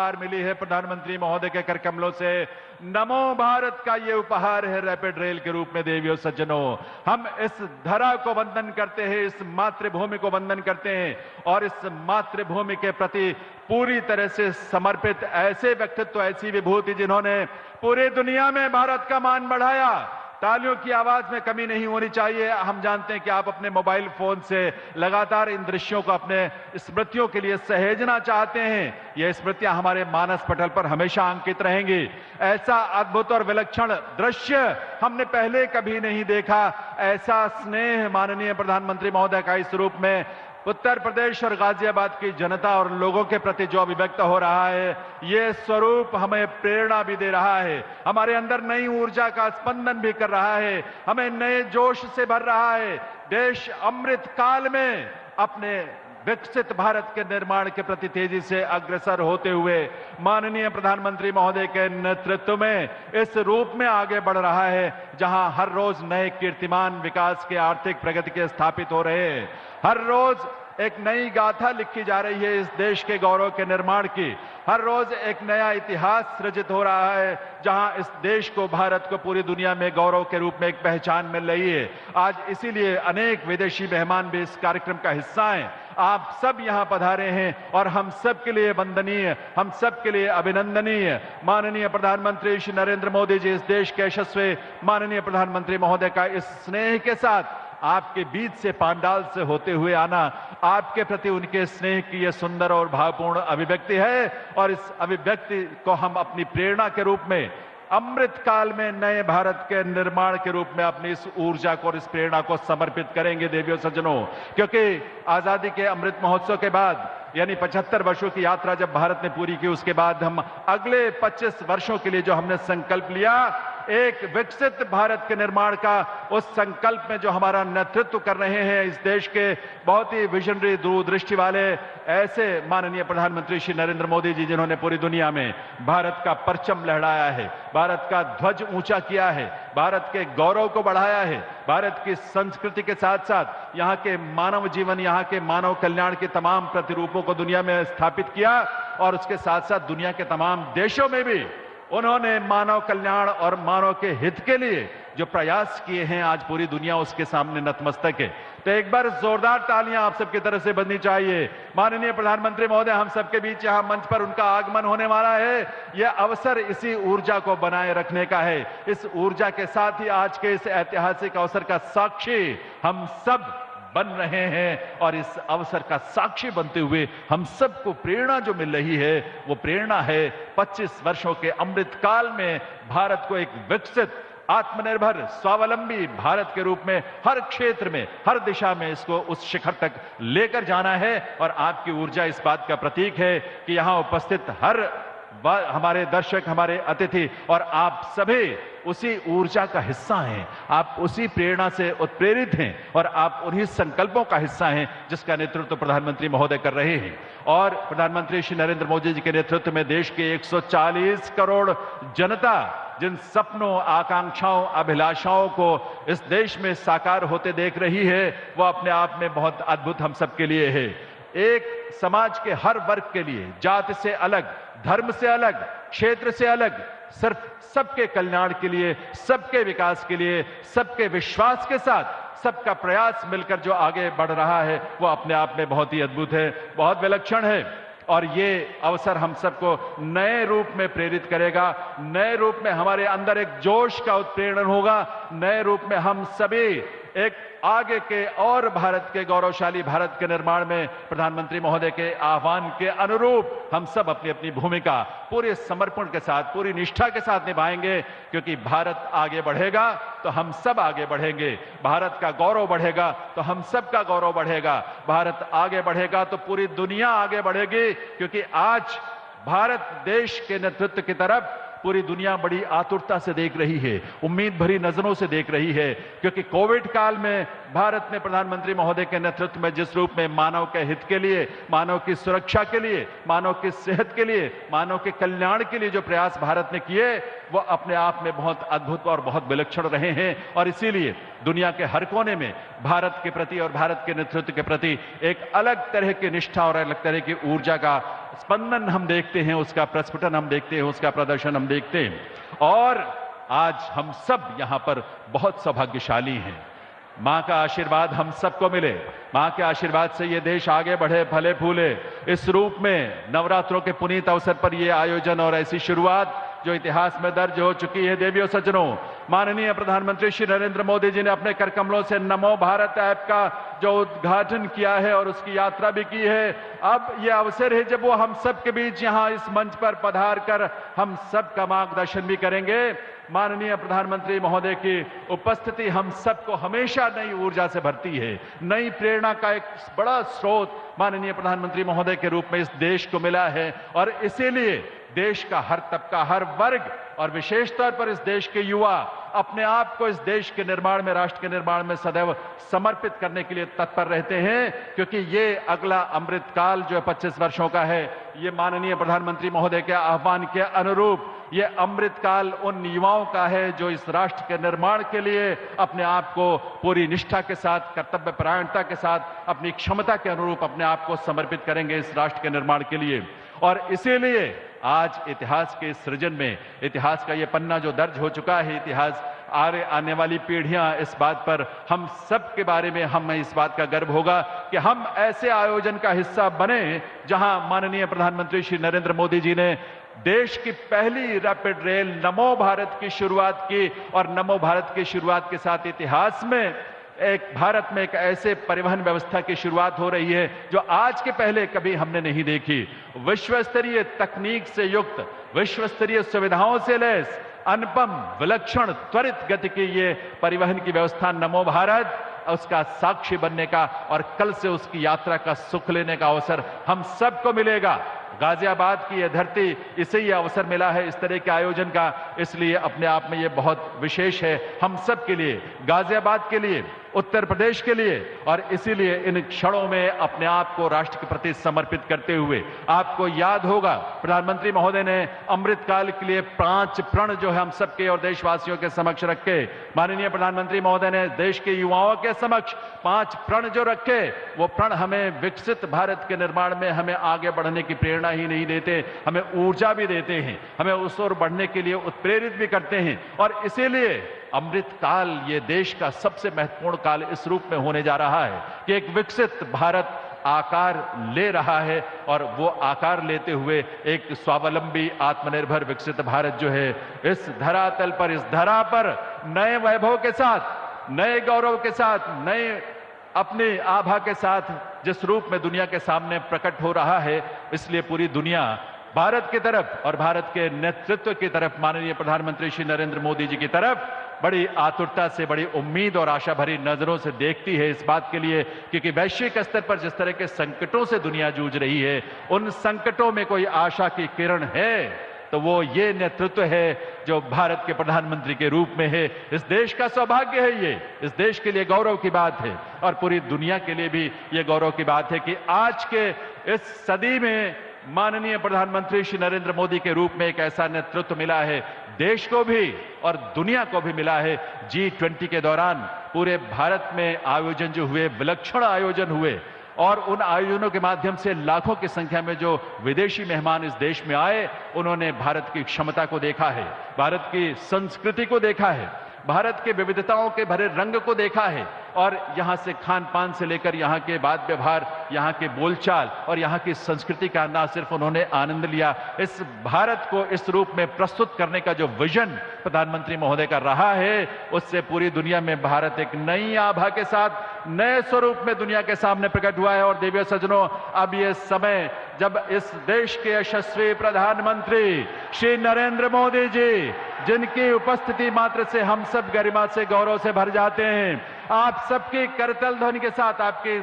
उपहार मिली है प्रधानमंत्री महोदय के कर कमलों से। नमो भारत का ये उपहार है रैपिड रेल के रूप में। देवियों सज्जनों, हम इस धरा को वंदन करते हैं, इस मातृभूमि को वंदन करते हैं और इस मातृभूमि के प्रति पूरी तरह से समर्पित ऐसे व्यक्तित्व, ऐसी विभूति जिन्होंने पूरी दुनिया में भारत का मान बढ़ाया। तालियों की आवाज में कमी नहीं होनी चाहिए। हम जानते हैं कि आप अपने मोबाइल फोन से लगातार इन दृश्यों को अपने स्मृतियों के लिए सहेजना चाहते हैं। ये स्मृतियां हमारे मानस पटल पर हमेशा अंकित रहेंगी। ऐसा अद्भुत और विलक्षण दृश्य हमने पहले कभी नहीं देखा। ऐसा स्नेह माननीय प्रधानमंत्री महोदय का इस रूप में उत्तर प्रदेश और गाजियाबाद की जनता और लोगों के प्रति जो अभिव्यक्त हो रहा है, ये स्वरूप हमें प्रेरणा भी दे रहा है, हमारे अंदर नई ऊर्जा का स्पंदन भी कर रहा है, हमें नए जोश से भर रहा है। देश अमृत काल में अपने विकसित भारत के निर्माण के प्रति तेजी से अग्रसर होते हुए माननीय प्रधानमंत्री महोदय के नेतृत्व में इस रूप में आगे बढ़ रहा है, जहां हर रोज नए कीर्तिमान विकास के, आर्थिक प्रगति के स्थापित हो रहे हैं। हर रोज एक नई गाथा लिखी जा रही है इस देश के गौरव के निर्माण की। हर रोज एक नया इतिहास सृजित हो रहा है, जहां इस देश को, भारत को पूरी दुनिया में गौरव के रूप में एक पहचान मिल रही है। आज इसीलिए अनेक विदेशी मेहमान भी इस कार्यक्रम का हिस्सा हैं। आप सब यहां पधारे हैं और हम सब के लिए वंदनीय, हम सब के लिए अभिनंदनीय माननीय प्रधानमंत्री श्री नरेंद्र मोदी जी, इस देश के यशस्वी माननीय प्रधानमंत्री महोदय का इस स्नेह के साथ आपके बीच से, पांडाल से होते हुए आना, आपके प्रति उनके स्नेह की यह सुंदर और भावपूर्ण अभिव्यक्ति है। और इस अभिव्यक्ति को हम अपनी प्रेरणा के रूप में, अमृत काल में नए भारत के निर्माण के रूप में अपनी इस ऊर्जा को और इस प्रेरणा को समर्पित करेंगे देवियों सज्जनों। क्योंकि आजादी के अमृत महोत्सव के बाद, यानी 75 वर्षों की यात्रा जब भारत ने पूरी की, उसके बाद हम अगले 25 वर्षों के लिए जो हमने संकल्प लिया, एक विकसित भारत के निर्माण का, उस संकल्प में जो हमारा नेतृत्व कर रहे हैं इस देश के बहुत ही विजनरी, दूरदृष्टि वाले ऐसे माननीय प्रधानमंत्री श्री नरेंद्र मोदी जी, जिन्होंने पूरी दुनिया में भारत का परचम लहराया है, भारत का ध्वज ऊंचा किया है, भारत के गौरव को बढ़ाया है, भारत की संस्कृति के साथ साथ यहाँ के मानव जीवन, यहाँ के मानव कल्याण के तमाम प्रतिरूपों को दुनिया में स्थापित किया। और उसके साथ साथ दुनिया के तमाम देशों में भी उन्होंने मानव कल्याण और मानव के हित के लिए जो प्रयास किए हैं, आज पूरी दुनिया उसके सामने नतमस्तक है। तो एक बार जोरदार तालियां आप सबकी तरफ से बजनी चाहिए। माननीय प्रधानमंत्री महोदय हम सबके बीच यहां मंच पर उनका आगमन होने वाला है। यह अवसर इसी ऊर्जा को बनाए रखने का है। इस ऊर्जा के साथ ही आज के इस ऐतिहासिक अवसर का साक्षी हम सब बन रहे हैं और इस अवसर का साक्षी बनते हुए हम सबको प्रेरणा जो मिल रही है, वो प्रेरणा है 25 वर्षों के अमृत काल में भारत को एक विकसित, आत्मनिर्भर, स्वावलंबी भारत के रूप में हर क्षेत्र में, हर दिशा में इसको उस शिखर तक लेकर जाना है। और आपकी ऊर्जा इस बात का प्रतीक है कि यहां उपस्थित हर हमारे दर्शक, हमारे अतिथि और आप सभी उसी ऊर्जा का हिस्सा हैं। आप उसी प्रेरणा से उत्प्रेरित हैं और आप उन्हीं संकल्पों का हिस्सा हैं जिसका नेतृत्व प्रधानमंत्री महोदय कर रहे हैं। और प्रधानमंत्री श्री नरेंद्र मोदी जी के नेतृत्व में देश के 140 करोड़ जनता जिन सपनों, आकांक्षाओं, अभिलाषाओं को इस देश में साकार होते देख रही है, वो अपने आप में बहुत अद्भुत हम सबके लिए है। एक समाज के हर वर्ग के लिए, जाति से अलग, धर्म से अलग, क्षेत्र से अलग, सिर्फ सबके कल्याण के लिए, सबके विकास के लिए, सबके विश्वास के साथ सबका प्रयास मिलकर जो आगे बढ़ रहा है, वो अपने आप में बहुत ही अद्भुत है, बहुत विलक्षण है। और ये अवसर हम सबको नए रूप में प्रेरित करेगा, नए रूप में हमारे अंदर एक जोश का उत्प्रेरण होगा, नए रूप में हम सभी एक आगे के और भारत के, गौरवशाली भारत के निर्माण में प्रधानमंत्री महोदय के आह्वान के अनुरूप हम सब अपनी अपनी भूमिका पूरे समर्पण के साथ, पूरी निष्ठा के साथ निभाएंगे। क्योंकि भारत आगे बढ़ेगा तो हम सब आगे बढ़ेंगे, भारत का गौरव बढ़ेगा तो हम सब का गौरव बढ़ेगा, भारत आगे बढ़ेगा तो पूरी दुनिया आगे बढ़ेगी। क्योंकि आज भारत देश के नेतृत्व की तरफ पूरी दुनिया बड़ी आतुरता से देख रही है, उम्मीद भरी नजरों से देख रही है। क्योंकि कोविड काल में भारत में प्रधानमंत्री महोदय के नेतृत्व में जिस रूप में मानव के हित के लिए, मानव की सुरक्षा के लिए, मानव की सेहत के लिए, मानव के कल्याण के लिए जो प्रयास भारत ने किए, वो अपने आप में बहुत अद्भुत और बहुत विलक्षण रहे हैं। और इसीलिए दुनिया के हर कोने में भारत के प्रति और भारत के नेतृत्व के प्रति एक अलग तरह की निष्ठा और अलग तरह की ऊर्जा का स्पंदन हम देखते हैं, उसका प्रस्फुटन हम देखते हैं, उसका प्रदर्शन हम देखते हैं। और आज हम सब यहां पर बहुत सौभाग्यशाली हैं। मां का आशीर्वाद हम सबको मिले, मां के आशीर्वाद से ये देश आगे बढ़े, फले फूले। इस रूप में नवरात्रों के पुनीत अवसर पर यह आयोजन और ऐसी शुरुआत जो इतिहास में दर्ज हो चुकी है। देवियों सज्जनों, माननीय प्रधानमंत्री श्री नरेंद्र मोदी जी ने अपने कर कमलों से नमो भारत ऐप का जो उद्घाटन किया है और उसकी यात्रा भी की है। अब यह अवसर है जब वो हम सब के बीच यहां इस मंच पर पधार कर हम सब का मार्गदर्शन भी करेंगे। माननीय प्रधानमंत्री महोदय की उपस्थिति हम सबको हमेशा नई ऊर्जा से भरती है, नई प्रेरणा का एक बड़ा स्रोत माननीय प्रधानमंत्री महोदय के रूप में इस देश को मिला है। और इसीलिए देश का हर तबका, हर वर्ग और विशेष तौर पर इस देश के युवा अपने आप को इस देश के निर्माण में, राष्ट्र के निर्माण में सदैव समर्पित करने के लिए तत्पर रहते हैं, क्योंकि ये अगला अमृत काल जो 25 वर्षों का है, ये माननीय प्रधानमंत्री महोदय के आह्वान के अनुरूप ये अमृत काल उन युवाओं का है जो इस राष्ट्र के निर्माण के लिए अपने आप को पूरी निष्ठा के साथ, कर्तव्य परायणता के साथ, अपनी क्षमता के अनुरूप अपने आप को समर्पित करेंगे इस राष्ट्र के निर्माण के लिए। और इसीलिए आज इतिहास के सृजन में, इतिहास का ये पन्ना जो दर्ज हो चुका है, इतिहास आने वाली पीढ़ियां इस बात पर हम सब के बारे में हमें इस बात का गर्व होगा कि हम ऐसे आयोजन का हिस्सा बने जहां माननीय प्रधानमंत्री श्री नरेंद्र मोदी जी ने देश की पहली रैपिड रेल नमो भारत की शुरुआत की। और नमो भारत की शुरुआत के साथ इतिहास में भारत में एक ऐसे परिवहन व्यवस्था की शुरुआत हो रही है जो आज के पहले कभी हमने नहीं देखी। विश्व स्तरीय तकनीक से युक्त, विश्व स्तरीय सुविधाओं से लैस, अनुपम, विलक्षण, त्वरित गति की ये परिवहन की व्यवस्था नमो भारत, उसका साक्षी बनने का और कल से उसकी यात्रा का सुख लेने का अवसर हम सबको मिलेगा। गाजियाबाद की यह धरती, इसे ये अवसर मिला है इस तरह के आयोजन का, इसलिए अपने आप में ये बहुत विशेष है हम सब के लिए, गाजियाबाद के लिए, उत्तर प्रदेश के लिए। और इसीलिए इन क्षणों में अपने आप को राष्ट्र के प्रति समर्पित करते हुए, आपको याद होगा प्रधानमंत्री महोदय ने अमृत काल के लिए 5 प्रण जो है हम सबके और देशवासियों के समक्ष रखे। माननीय प्रधानमंत्री महोदय ने देश के युवाओं के समक्ष 5 प्रण जो रखे, वो प्रण हमें विकसित भारत के निर्माण में हमें आगे बढ़ने की प्रेरणा ही नहीं देते, हमें ऊर्जा भी देते हैं, हमें उस ओर बढ़ने के लिए उत्प्रेरित भी करते हैं। और इसीलिए अमृत काल ये देश का सबसे महत्वपूर्ण काल इस रूप में होने जा रहा है कि एक विकसित भारत आकार ले रहा है और वो आकार लेते हुए एक स्वावलंबी, आत्मनिर्भर, विकसित भारत जो है इस धरातल पर, इस धरा पर नए वैभव के साथ, नए गौरव के साथ, नए अपने आभा के साथ जिस रूप में दुनिया के सामने प्रकट हो रहा है, इसलिए पूरी दुनिया भारत की तरफ और भारत के नेतृत्व की तरफ, माननीय प्रधानमंत्री श्री नरेंद्र मोदी जी की तरफ बड़ी आतुरता से, बड़ी उम्मीद और आशा भरी नजरों से देखती है इस बात के लिए, क्योंकि वैश्विक स्तर पर जिस तरह के संकटों से दुनिया जूझ रही है, उन संकटों में कोई आशा की किरण है तो वो ये नेतृत्व है जो भारत के प्रधानमंत्री के रूप में है। इस देश का सौभाग्य है ये, इस देश के लिए गौरव की बात है और पूरी दुनिया के लिए भी ये गौरव की बात है कि आज के इस सदी में माननीय प्रधानमंत्री श्री नरेंद्र मोदी के रूप में एक ऐसा नेतृत्व मिला है, देश को भी और दुनिया को भी मिला है। G20 के दौरान पूरे भारत में आयोजन जो हुए, विलक्षण आयोजन हुए और उन आयोजनों के माध्यम से लाखों की संख्या में जो विदेशी मेहमान इस देश में आए, उन्होंने भारत की क्षमता को देखा है, भारत की संस्कृति को देखा है, भारत के विविधताओं के भरे रंग को देखा है और यहां से खान पान से लेकर यहां के बात व्यवहार, यहां के बोलचाल और यहां की संस्कृति का ना सिर्फ उन्होंने आनंद लिया, इस भारत को इस रूप में प्रस्तुत करने का जो विजन प्रधानमंत्री महोदय का रहा है, उससे पूरी दुनिया में भारत एक नई आभा के साथ, नए स्वरूप में दुनिया के सामने प्रकट हुआ है। और देवियों सज्जनों, अब ये समय जब इस देश के यशस्वी प्रधानमंत्री श्री नरेंद्र मोदी जी, जिनकी उपस्थिति मात्र से हम सब गरिमा से, गौरव से भर जाते हैं, आप सबकी करतल ध्वनि के साथ, आपके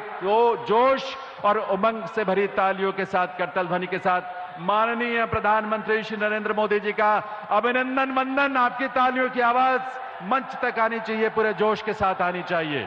जोश और उमंग से भरी तालियों के साथ, करतल ध्वनि के साथ माननीय प्रधानमंत्री श्री नरेंद्र मोदी जी का अभिनंदन वंदन, आपकी तालियों की आवाज मंच तक आनी चाहिए, पूरे जोश के साथ आनी चाहिए।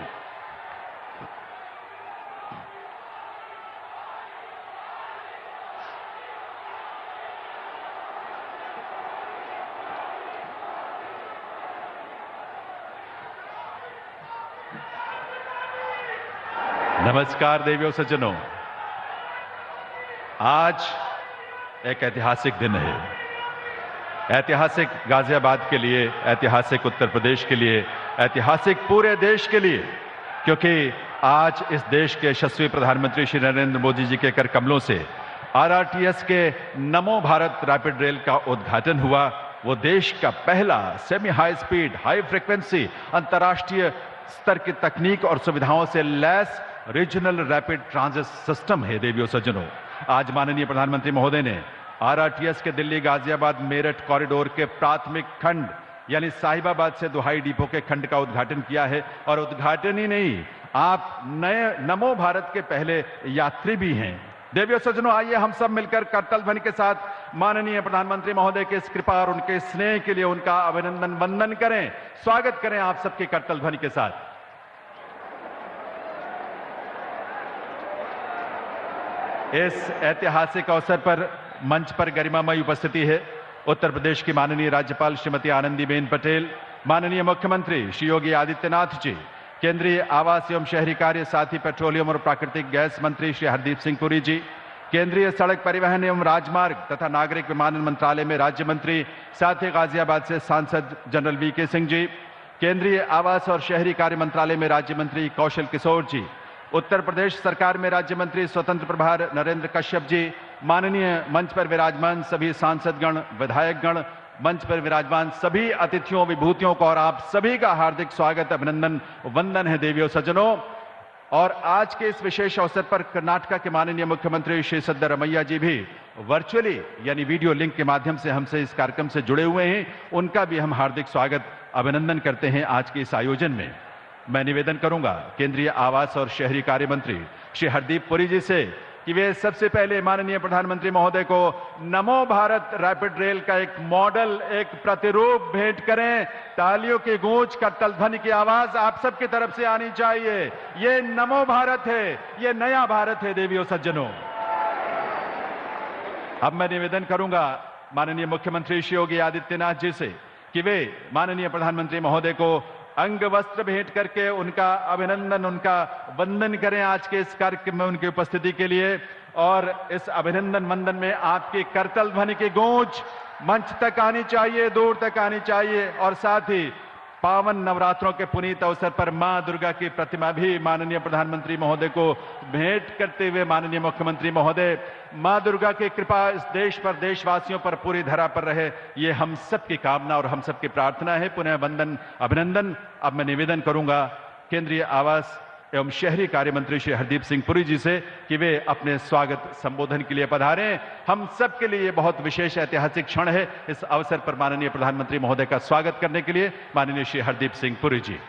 नमस्कार देवियों सज्जनों, आज एक ऐतिहासिक दिन है। ऐतिहासिक गाजियाबाद के लिए, ऐतिहासिक उत्तर प्रदेश के लिए, ऐतिहासिक पूरे देश के लिए, क्योंकि आज इस देश के यशस्वी प्रधानमंत्री श्री नरेंद्र मोदी जी के कर कमलों से आरआरटीएस के नमो भारत रैपिड रेल का उद्घाटन हुआ। वो देश का पहला semi high speed, high frequency, अंतर्राष्ट्रीय स्तर की तकनीक और सुविधाओं से lace regional rapid transit system है। देवियों सज्जनों, आज माननीय प्रधानमंत्री महोदय ने आरआरटीएस के दिल्ली गाजियाबाद मेरठ कॉरिडोर के प्राथमिक खंड यानी साहिबाबाद से दुहाई डिपो के खंड का उद्घाटन किया है। और उद्घाटन ही नहीं, आप नए नमो भारत के पहले यात्री भी हैं। देवियों सज्जनों, आइए हम सब मिलकर करतल ध्वनि के साथ माननीय प्रधानमंत्री महोदय के इस कृपा और उनके स्नेह के लिए उनका अभिनंदन वंदन करें, स्वागत करें आप सबके करतल ध्वनि के साथ। इस ऐतिहासिक अवसर पर मंच पर गरिमामयी उपस्थिति है उत्तर प्रदेश की माननीय राज्यपाल श्रीमती आनंदीबेन पटेल, माननीय मुख्यमंत्री श्री योगी आदित्यनाथ जी, केंद्रीय आवास एवं शहरी कार्य साथ ही पेट्रोलियम और प्राकृतिक गैस मंत्री श्री हरदीप सिंह पुरी जी, केंद्रीय सड़क परिवहन एवं राजमार्ग तथा नागरिक विमानन मंत्रालय में राज्य मंत्री, साथ ही गाजियाबाद से सांसद जनरल वीके सिंह जी, केंद्रीय आवास और शहरी कार्य मंत्रालय में राज्य मंत्री कौशल किशोर जी, उत्तर प्रदेश सरकार में राज्य मंत्री स्वतंत्र प्रभार नरेंद्र कश्यप जी, माननीय मंच पर विराजमान सभी सांसदगण, विधायकगण, मंच पर विराजमान सभी अतिथियों, विभूतियों को और आप सभी का हार्दिक स्वागत, अभिनंदन, वंदन है देवियों सज्जनों। और आज के इस विशेष अवसर पर कर्नाटक के माननीय मुख्यमंत्री श्री सिद्धरमैया जी भी वर्चुअली यानी वीडियो लिंक के माध्यम से हमसे इस कार्यक्रम से जुड़े हुए हैं। उनका भी हम हार्दिक स्वागत, अभिनंदन करते हैं आज के इस आयोजन में। मैं निवेदन करूंगा केंद्रीय आवास और शहरी कार्य मंत्री श्री हरदीप पुरी जी से कि वे सबसे पहले माननीय प्रधानमंत्री महोदय को नमो भारत रैपिड रेल का एक मॉडल, एक प्रतिरूप भेंट करें। तालियों की गूंज, करतल ध्वनि की आवाज आप सबकी तरफ से आनी चाहिए। ये नमो भारत है, ये नया भारत है देवियों सज्जनों। अब मैं निवेदन करूंगा माननीय मुख्यमंत्री श्री योगी आदित्यनाथ जी से कि वे माननीय प्रधानमंत्री महोदय को अंग वस्त्र भेंट करके उनका अभिनंदन, उनका वंदन करें आज के इस कार्यक्रम में उनकी उपस्थिति के लिए। और इस अभिनंदन वंदन में आपकी करतल ध्वनि की गूंज मंच तक आनी चाहिए, दूर तक आनी चाहिए। और साथ ही पावन नवरात्रों के पुनीत अवसर पर मां दुर्गा की प्रतिमा भी माननीय प्रधानमंत्री महोदय को भेंट करते हुए माननीय मुख्यमंत्री महोदय, मां दुर्गा की कृपा इस देश पर, देशवासियों पर, पूरी धरा पर रहे, ये हम सबकी कामना और हम सबकी प्रार्थना है। पुनः वंदन, अभिनंदन। अब मैं निवेदन करूंगा केंद्रीय आवास एवं शहरी कार्य मंत्री श्री हरदीप सिंह पुरी जी से कि वे अपने स्वागत संबोधन के लिए पधारें। हम सब के लिए ये बहुत विशेष ऐतिहासिक क्षण है। इस अवसर पर माननीय प्रधानमंत्री महोदय का स्वागत करने के लिए माननीय श्री हरदीप सिंह पुरी जी।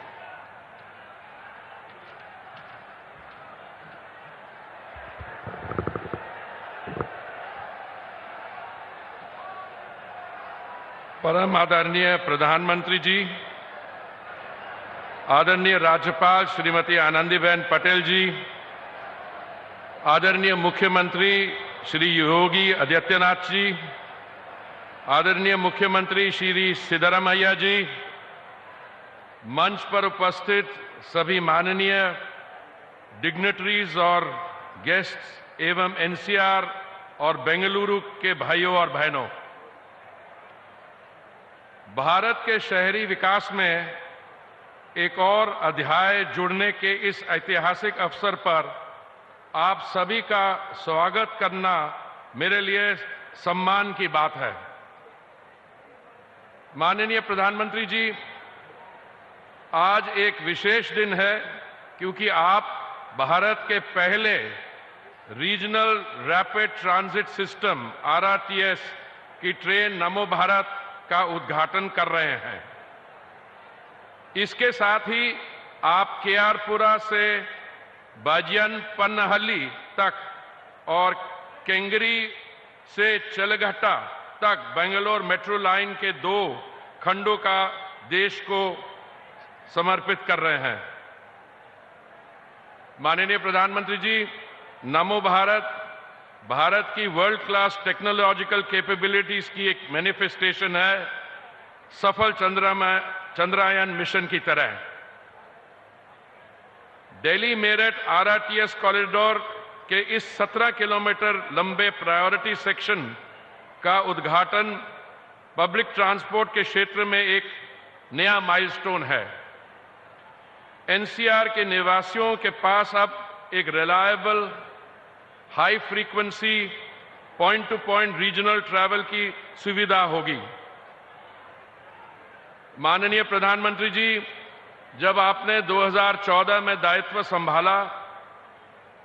परम आदरणीय प्रधानमंत्री जी, आदरणीय राज्यपाल श्रीमती आनंदीबेन पटेल जी, आदरणीय मुख्यमंत्री श्री योगी आदित्यनाथ जी, आदरणीय मुख्यमंत्री श्री सिद्धरमैया जी, मंच पर उपस्थित सभी माननीय डिग्नेटरीज और गेस्ट्स एवं एनसीआर और बेंगलुरु के भाइयों और बहनों, भारत के शहरी विकास में एक और अध्याय जुड़ने के इस ऐतिहासिक अवसर पर आप सभी का स्वागत करना मेरे लिए सम्मान की बात है। माननीय प्रधानमंत्री जी, आज एक विशेष दिन है क्योंकि आप भारत के पहले regional rapid transit system RRTS की ट्रेन नमो भारत का उद्घाटन कर रहे हैं। इसके साथ ही आप केआरपुरा से बाजियनपन्नहल्ली तक और केंगरी से चलघट्टा तक बेंगलोर मेट्रो लाइन के 2 खंडों का देश को समर्पित कर रहे हैं। माननीय प्रधानमंत्री जी, नमो भारत भारत की वर्ल्ड क्लास टेक्नोलॉजिकल कैपेबिलिटीज की एक मैनिफेस्टेशन है, सफल चंद्रयान मिशन की तरह। दिल्ली मेरठ आरआरटीएस कॉरिडोर के इस 17 किलोमीटर लंबे प्रायोरिटी सेक्शन का उद्घाटन पब्लिक ट्रांसपोर्ट के क्षेत्र में एक नया माइलस्टोन है। एनसीआर के निवासियों के पास अब एक reliable, high frequency, point two point regional travel की सुविधा होगी। माननीय प्रधानमंत्री जी, जब आपने 2014 में दायित्व संभाला,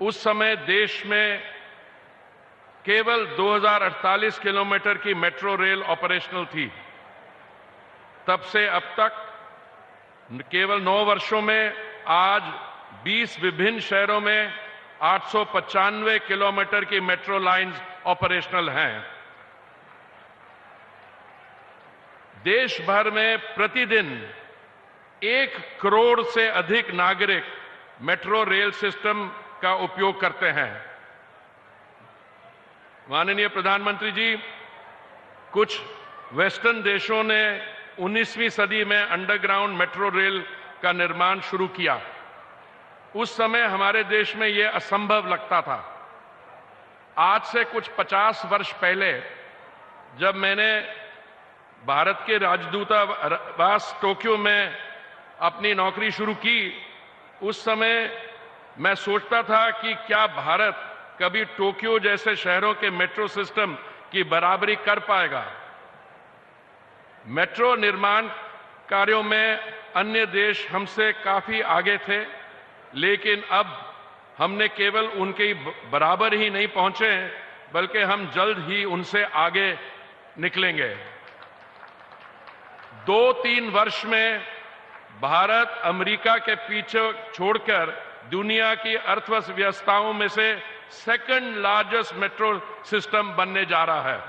उस समय देश में केवल 2048 किलोमीटर की मेट्रो रेल ऑपरेशनल थी। तब से अब तक केवल 9 वर्षों में आज 20 विभिन्न शहरों में 895 किलोमीटर की मेट्रो लाइंस ऑपरेशनल हैं। देश भर में प्रतिदिन 1 करोड़ से अधिक नागरिक मेट्रो रेल सिस्टम का उपयोग करते हैं। माननीय प्रधानमंत्री जी, कुछ वेस्टर्न देशों ने 19वीं सदी में अंडरग्राउंड मेट्रो रेल का निर्माण शुरू किया। उस समय हमारे देश में यह असंभव लगता था। आज से कुछ 50 वर्ष पहले जब मैंने भारत के राजदूतावास टोक्यो में अपनी नौकरी शुरू की, उस समय मैं सोचता था कि क्या भारत कभी टोक्यो जैसे शहरों के मेट्रो सिस्टम की बराबरी कर पाएगा। मेट्रो निर्माण कार्यों में अन्य देश हमसे काफी आगे थे, लेकिन अब हमने केवल उनके बराबर ही नहीं पहुंचे, बल्कि हम जल्द ही उनसे आगे निकलेंगे। 2-3 वर्ष में भारत अमेरिका के पीछे छोड़कर दुनिया की अर्थव्यवस्थाओं में से सेकंड लार्जेस्ट मेट्रो सिस्टम बनने जा रहा है।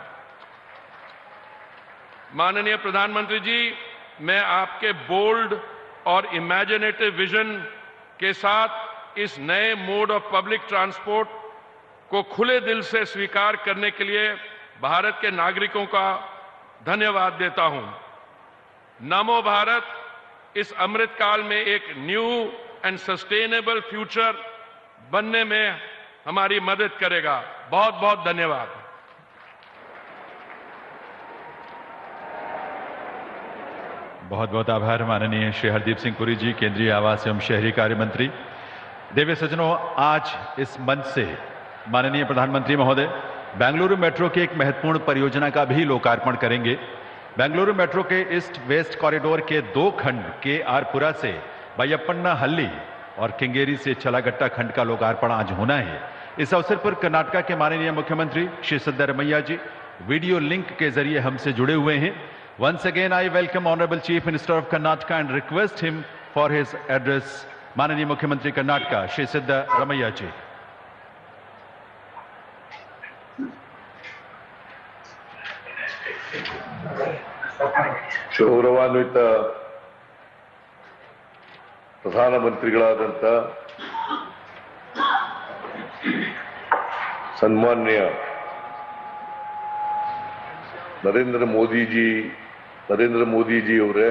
माननीय प्रधानमंत्री जी, मैं आपके बोल्ड और इमेजिनेटिव विजन के साथ इस नए मोड ऑफ पब्लिक ट्रांसपोर्ट को खुले दिल से स्वीकार करने के लिए भारत के नागरिकों का धन्यवाद देता हूं। नमो भारत इस अमृत काल में एक न्यू एंड सस्टेनेबल फ्यूचर बनने में हमारी मदद करेगा। बहुत बहुत धन्यवाद। बहुत बहुत आभार माननीय श्री हरदीप सिंह पुरी जी, केंद्रीय आवास एवं शहरी कार्य मंत्री। देवी सज्जनों, आज इस मंच से माननीय प्रधानमंत्री महोदय बेंगलुरु मेट्रो की एक महत्वपूर्ण परियोजना का भी लोकार्पण करेंगे। बेंगलुरु मेट्रो के ईस्ट वेस्ट कॉरिडोर के 2 खंड के आरपुरा से बैयप्पन्ना हल्ली और केंगेरी से चलागट्टा खंड का लोकार्पण आज होना है। इस अवसर पर कर्नाटका के माननीय मुख्यमंत्री श्री सिद्धरमैया जी वीडियो लिंक के जरिए हमसे जुड़े हुए हैं। Once again, I welcome Honorable Chief Minister of Karnataka and request him for his address. माननीय मुख्यमंत्री कर्नाटका श्री सिद्धरमैया जी। ಗೌರವಾನ್ವಿತ ಪ್ರಧಾನಮಂತ್ರಿಗಳಾದಂತ ಸನ್ಮಾನ್ಯ ನರೇಂದ್ರ ಮೋದಿ जी ಅವರೇ,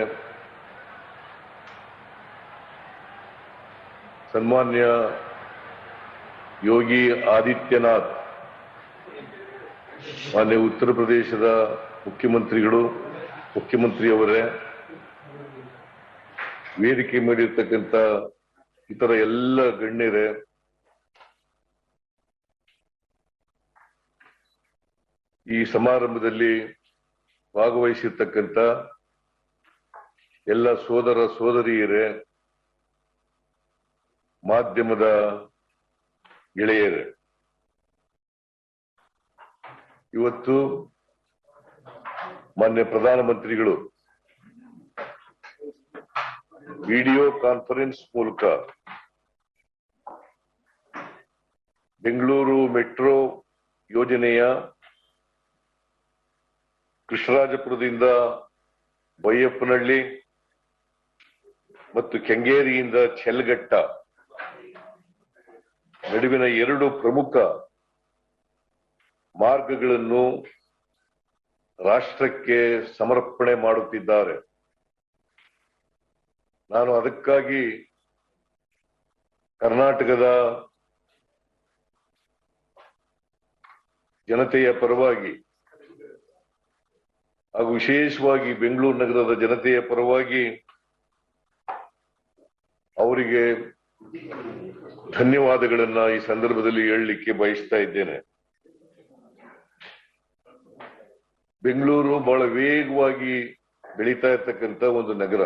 ಸನ್ಮಾನ್ಯ ಯೋಗಿ ಆದಿತ್ಯನಾಥ್, ಮಾನ್ಯ ಉತ್ತರ ಪ್ರದೇಶದ ಮುಖ್ಯಮಂತ್ರಿಯವರೇ, ವೇದಿಕೆ ಮೇಲಿರ್ತಕ್ಕಂಥ ಇತರ ಎಲ್ಲ ಗಣ್ಯರೇ, ಈ ಸಮಾರಂಭದಲ್ಲಿ ಭಾಗವಹಿಸಿರ್ತಕ್ಕಂಥ ಎಲ್ಲ ಸೋದರ ಸೋದರಿಯರೇ, ಮಾಧ್ಯಮದ ಗೆಳೆಯರೇ, ಇವತ್ತು ಮಾನ್ಯ ಪ್ರಧಾನಮಂತ್ರಿಗಳು ವಿಡಿಯೋ ಕಾನ್ಫರೆನ್ಸ್ ಮೂಲಕ ಬೆಂಗಳೂರು ಮೆಟ್ರೋ ಯೋಜನೆಯ ಕೃಷ್ಣರಾಜಪುರದಿಂದ ಬೈಯಪ್ಪನಹಳ್ಳಿ ಮತ್ತು ಕೆಂಗೇರಿಯಿಂದ ಚೆಲ್ಗಟ್ಟ ನಡುವಿನ 2 ಪ್ರಮುಖ ಮಾರ್ಗಗಳನ್ನು ರಾಷ್ಟ್ರಕ್ಕೆ ಸಮರ್ಪಣೆ ಮಾಡುತ್ತಿದ್ದಾರೆ. ನಾನು ಅದಕ್ಕಾಗಿ ಕರ್ನಾಟಕದ ಜನತೆಯ ಪರವಾಗಿ ಹಾಗೂ ವಿಶೇಷವಾಗಿ ಬೆಂಗಳೂರು ನಗರದ ಜನತೆಯ ಪರವಾಗಿ ಅವರಿಗೆ ಧನ್ಯವಾದಗಳನ್ನ ಈ ಸಂದರ್ಭದಲ್ಲಿ ಹೇಳಲಿಕ್ಕೆ ಬಯಸ್ತಾ ಇದ್ದೇನೆ. ಬೆಂಗಳೂರು ಬಹಳ ವೇಗವಾಗಿ ಬೆಳೀತಾ ಇರ್ತಕ್ಕಂಥ ಒಂದು ನಗರ.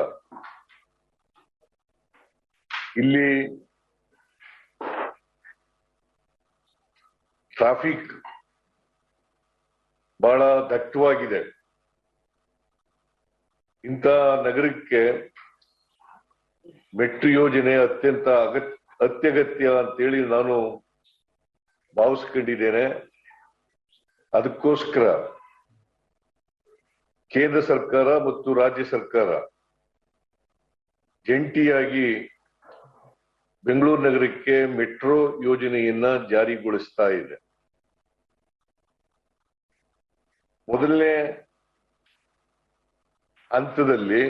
ಇಲ್ಲಿ ಟ್ರಾಫಿಕ್ ಬಹಳ ದಟ್ಟವಾಗಿದೆ. ಇಂಥ ನಗರಕ್ಕೆ ಮೆಟ್ರೋ ಯೋಜನೆ ಅತ್ಯಂತ ಅತ್ಯಗತ್ಯ ಅಂತೇಳಿ ನಾನು ಭಾವಿಸ್ಕೊಂಡಿದ್ದೇನೆ. ಅದಕ್ಕೋಸ್ಕರ ಕೇಂದ್ರ ಸರ್ಕಾರ ಮತ್ತು ರಾಜ್ಯ ಸರ್ಕಾರ ಜಂಟಿಯಾಗಿ ಬೆಂಗಳೂರು ನಗರಕ್ಕೆ ಮೆಟ್ರೋ ಯೋಜನೆಯನ್ನ ಜಾರಿಗೊಳಿಸ್ತಾ ಇದೆ. ಮೊದಲನೇ ಹಂತದಲ್ಲಿ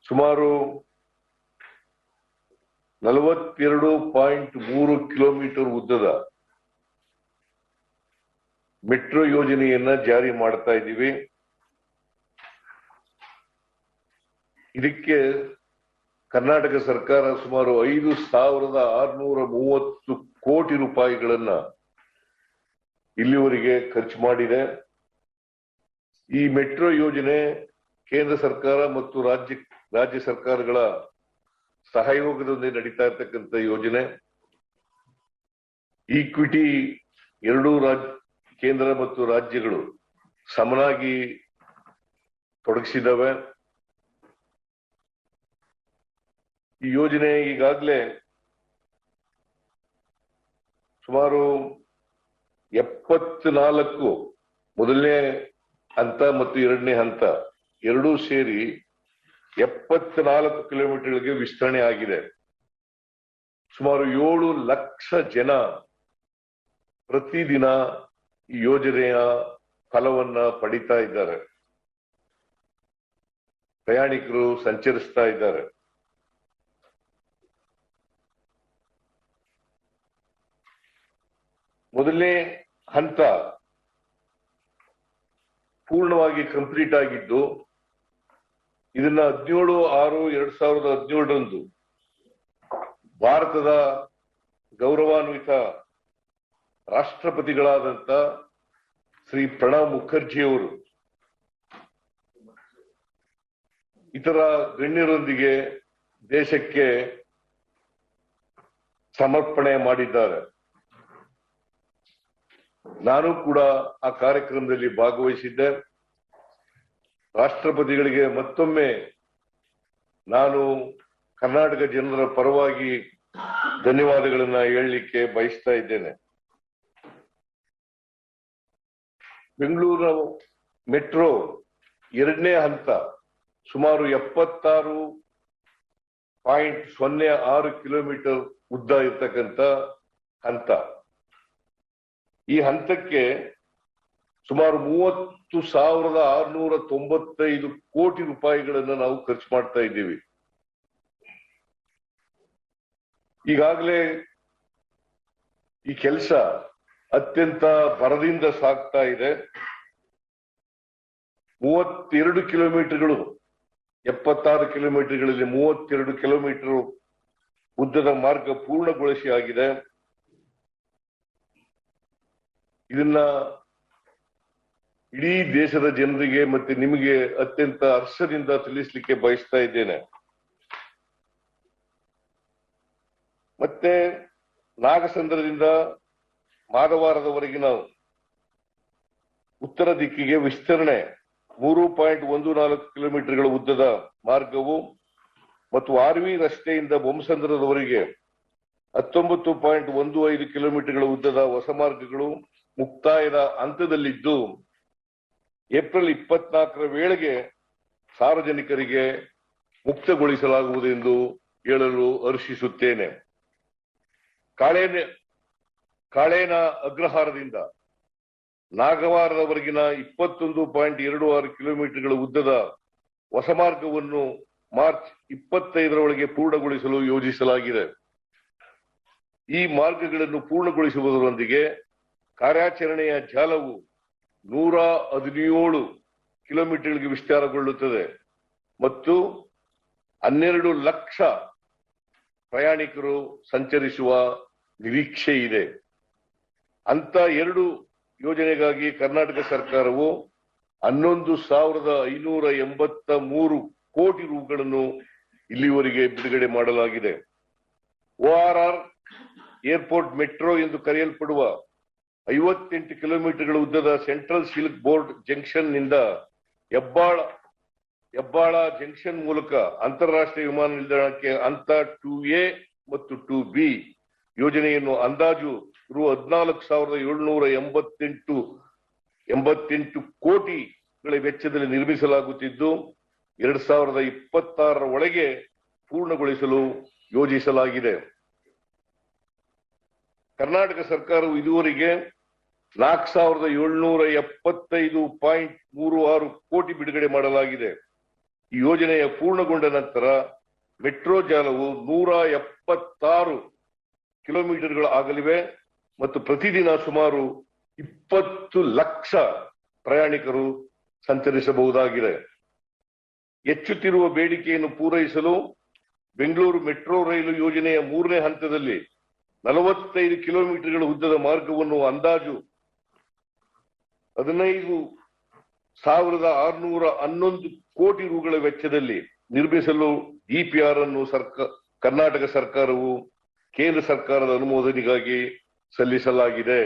ಸುಮಾರು 42.3 ಕಿಲೋಮೀಟರ್ ಉದ್ದದ ಮೆಟ್ರೋ ಯೋಜನೆಯನ್ನ ಜಾರಿ ಮಾಡ್ತಾ ಇದ್ದೀವಿ. ಇದಕ್ಕೆ ಕರ್ನಾಟಕ ಸರ್ಕಾರ ಸುಮಾರು 5,630 ಕೋಟಿ ರೂಪಾಯಿಗಳನ್ನ ಇಲ್ಲಿವರೆಗೆ ಖರ್ಚು ಮಾಡಿದೆ. ಈ ಮೆಟ್ರೋ ಯೋಜನೆ ಕೇಂದ್ರ ಸರ್ಕಾರ ಮತ್ತು ರಾಜ್ಯ ಸರ್ಕಾರಗಳ ಸಹಯೋಗದೊಂದಿಗೆ ನಡೀತಾ ಇರ್ತಕ್ಕಂಥ ಯೋಜನೆ. ಈಕ್ವಿಟಿ ಎರಡೂ ಕೇಂದ್ರ ಮತ್ತು ರಾಜ್ಯಗಳು ಸಮನಾಗಿ ತೊಡಗಿಸಿದವೆ. ಈ ಯೋಜನೆ ಈಗಾಗಲೇ ಸುಮಾರು 74 ಮೊದಲನೇ ಹಂತ ಮತ್ತು ಎರಡನೇ ಹಂತ ಎರಡೂ ಸೇರಿ 74 ಕಿಲೋಮೀಟರ್ಗೆ ವಿಸ್ತರಣೆ ಆಗಿದೆ. ಸುಮಾರು 7 ಲಕ್ಷ ಜನ ಪ್ರತಿದಿನ ಈ ಯೋಜನೆಯ ಫಲವನ್ನ ಪಡಿತಾ ಇದ್ದಾರೆ. ಪ್ರಯಾಣಿಕರು ಸಂಚರಿಸ್ತಾ ಇದ್ದಾರೆ. ಮೊದಲನೇ ಹಂತ ಪೂರ್ಣವಾಗಿ ಕಂಪ್ಲೀಟ್ ಆಗಿದ್ದು ಇದನ್ನ 17/6/2017 ಭಾರತದ ಗೌರವಾನ್ವಿತ ರಾಷ್ಟ್ರಪತಿಗಳಾದಂತ ಶ್ರೀ ಪ್ರಣಬ್ ಮುಖರ್ಜಿಯವರು ಇತರ ಗಣ್ಯರೊಂದಿಗೆ ದೇಶಕ್ಕೆ ಸಮರ್ಪಣೆ ಮಾಡಿದ್ದಾರೆ. ನಾನು ಕೂಡ ಆ ಕಾರ್ಯಕ್ರಮದಲ್ಲಿ ಭಾಗವಹಿಸಿದ್ದೆ. ರಾಷ್ಟ್ರಪತಿಗಳಿಗೆ ಮತ್ತೊಮ್ಮೆ ನಾನು ಕರ್ನಾಟಕ ಜನರ ಪರವಾಗಿ ಧನ್ಯವಾದಗಳನ್ನ ಹೇಳಲಿಕ್ಕೆ ಬಯಸ್ತಾ ಇದ್ದೇನೆ. ಬೆಂಗಳೂರು ಮೆಟ್ರೋ ಎರಡನೇ ಹಂತ ಸುಮಾರು 76.06 ಕಿಲೋಮೀಟರ್ ಉದ್ದ ಇರ್ತಕ್ಕಂಥ ಹಂತ. ಈ ಹಂತಕ್ಕೆ ಸುಮಾರು 30,695 ಕೋಟಿ ರೂಪಾಯಿಗಳನ್ನ ನಾವು ಖರ್ಚು ಮಾಡ್ತಾ ಇದ್ದೀವಿ. ಈಗಾಗಲೇ ಈ ಕೆಲಸ ಅತ್ಯಂತ ಭರದಿಂದ ಸಾಗ್ತಾ ಇದೆ. 32 ಕಿಲೋಮೀಟರ್ಗಳು 76 ಕಿಲೋಮೀಟರ್ಗಳಲ್ಲಿ 32 ಕಿಲೋಮೀಟರ್ ಉದ್ದದ ಮಾರ್ಗ ಪೂರ್ಣಗೊಳಿಸಿ ಆಗಿದೆ. ಇದನ್ನ ಇಡೀ ದೇಶದ ಜನರಿಗೆ ಮತ್ತೆ ನಿಮಗೆ ಅತ್ಯಂತ ಹರ್ಷದಿಂದ ತಿಳಿಸ್ಲಿಕ್ಕೆ ಬಯಸ್ತಾ ಇದ್ದೇನೆ. ಮತ್ತೆ ನಾಗಸಂದ್ರದಿಂದ ಮಾಧವಾರದವರೆಗಿನ ಉತ್ತರ ದಿಕ್ಕಿಗೆ ವಿಸ್ತರಣೆ 3.14 ಕಿಲೋಮೀಟರ್ಗಳ ಉದ್ದದ ಮಾರ್ಗವು ಮತ್ತು ಆರ್ವಿ ರಸ್ತೆಯಿಂದ ಬೊಮ್ಮಸಂದ್ರದವರೆಗೆ 19.15 ಕಿಲೋಮೀಟರ್ಗಳ ಉದ್ದದ ಹೊಸ ಮಾರ್ಗಗಳು ಮುಕ್ತಾಯದ ಹಂತದಲ್ಲಿದ್ದು ಏಪ್ರಿಲ್ 24ರ ವೇಳೆಗೆ ಸಾರ್ವಜನಿಕರಿಗೆ ಮುಕ್ತಗೊಳಿಸಲಾಗುವುದು ಎಂದು ಹೇಳಲು ಹರ್ಷಿಸುತ್ತೇನೆ. ಕಾಳೇನ ಅಗ್ರಹಾರದಿಂದ ನಾಗವಾರದವರೆಗಿನ 21.26 ಕಿಲೋಮೀಟರ್ಗಳ ಉದ್ದದ ಹೊಸ ಮಾರ್ಗವನ್ನು ಮಾರ್ಚ್ 25ರೊಳಗೆ ಪೂರ್ಣಗೊಳಿಸಲು ಯೋಜಿಸಲಾಗಿದೆ. ಈ ಮಾರ್ಗಗಳನ್ನು ಪೂರ್ಣಗೊಳಿಸುವುದರೊಂದಿಗೆ ಕಾರ್ಯಾಚರಣೆಯ ಜಾಲವು 117 ಕಿಲೋಮೀಟರ್ಗಳಿಗೆ ವಿಸ್ತಾರಗೊಳ್ಳುತ್ತದೆ ಮತ್ತು 12 ಲಕ್ಷ ಪ್ರಯಾಣಿಕರು ಸಂಚರಿಸುವ ನಿರೀಕ್ಷೆ ಇದೆ. ಅಂತ 2 ಯೋಜನೆಗಾಗಿ ಕರ್ನಾಟಕ ಸರ್ಕಾರವು 11,583 ಕೋಟಿ ರೂಗಳನ್ನು ಇಲ್ಲಿವರೆಗೆ ಬಿಡುಗಡೆ ಮಾಡಲಾಗಿದೆ. ORR ಏರ್ಪೋರ್ಟ್ ಮೆಟ್ರೋ ಎಂದು ಕರೆಯಲ್ಪಡುವ 58 ಕಿಲೋಮೀಟರ್ಗಳ ಉದ್ದದ ಸೆಂಟ್ರಲ್ ಸಿಲ್ಕ್ ಬೋರ್ಡ್ ಜಂಕ್ಷನ್ ನಿಂದ ಹೆಬ್ಬಾಳ ಜಂಕ್ಷನ್ ಮೂಲಕ ಅಂತಾರಾಷ್ಟ್ರೀಯ ವಿಮಾನ ನಿಲ್ದಾಣಕ್ಕೆ ಹಂತ 2A ಮತ್ತು 2B ಯೋಜನೆಯನ್ನು ಅಂದಾಜು ರು 14,788 ಕೋಟಿಗಳ ವೆಚ್ಚದಲ್ಲಿ ನಿರ್ಮಿಸಲಾಗುತ್ತಿದ್ದು 2026 ಒಳಗೆ ಪೂರ್ಣಗೊಳಿಸಲು ಯೋಜಿಸಲಾಗಿದೆ. ಕರ್ನಾಟಕ ಸರ್ಕಾರವು ಇದುವರೆಗೆ 4,775.36 ಕೋಟಿ ಬಿಡುಗಡೆ ಮಾಡಲಾಗಿದೆ. ಈ ಯೋಜನೆಯ ಪೂರ್ಣಗೊಂಡ ನಂತರ ಮೆಟ್ರೋ ಜಾಲವು 176 ಕಿಲೋಮೀಟರ್ಗಳು ಆಗಲಿವೆ ಮತ್ತು ಪ್ರತಿದಿನ ಸುಮಾರು 20 ಲಕ್ಷ ಪ್ರಯಾಣಿಕರು ಸಂಚರಿಸಬಹುದಾಗಿದೆ. ಹೆಚ್ಚುತ್ತಿರುವ ಬೇಡಿಕೆಯನ್ನು ಪೂರೈಸಲು ಬೆಂಗಳೂರು ಮೆಟ್ರೋ ರೈಲು ಯೋಜನೆಯ 3ನೇ ಹಂತದಲ್ಲಿ 45 ಕಿಲೋಮೀಟರ್ಗಳ ಉದ್ದದ ಮಾರ್ಗವನ್ನು ಅಂದಾಜು 15,611 ಕೋಟಿ ರೂಗಳ ವೆಚ್ಚದಲ್ಲಿ ನಿರ್ಮಿಸಲು DPR ಅನ್ನು ಕರ್ನಾಟಕ ಸರ್ಕಾರವು ಕೇಂದ್ರ ಸರ್ಕಾರದ ಅನುಮೋದನೆಗಾಗಿ ಸಲ್ಲಿಸಲಾಗಿದೆ.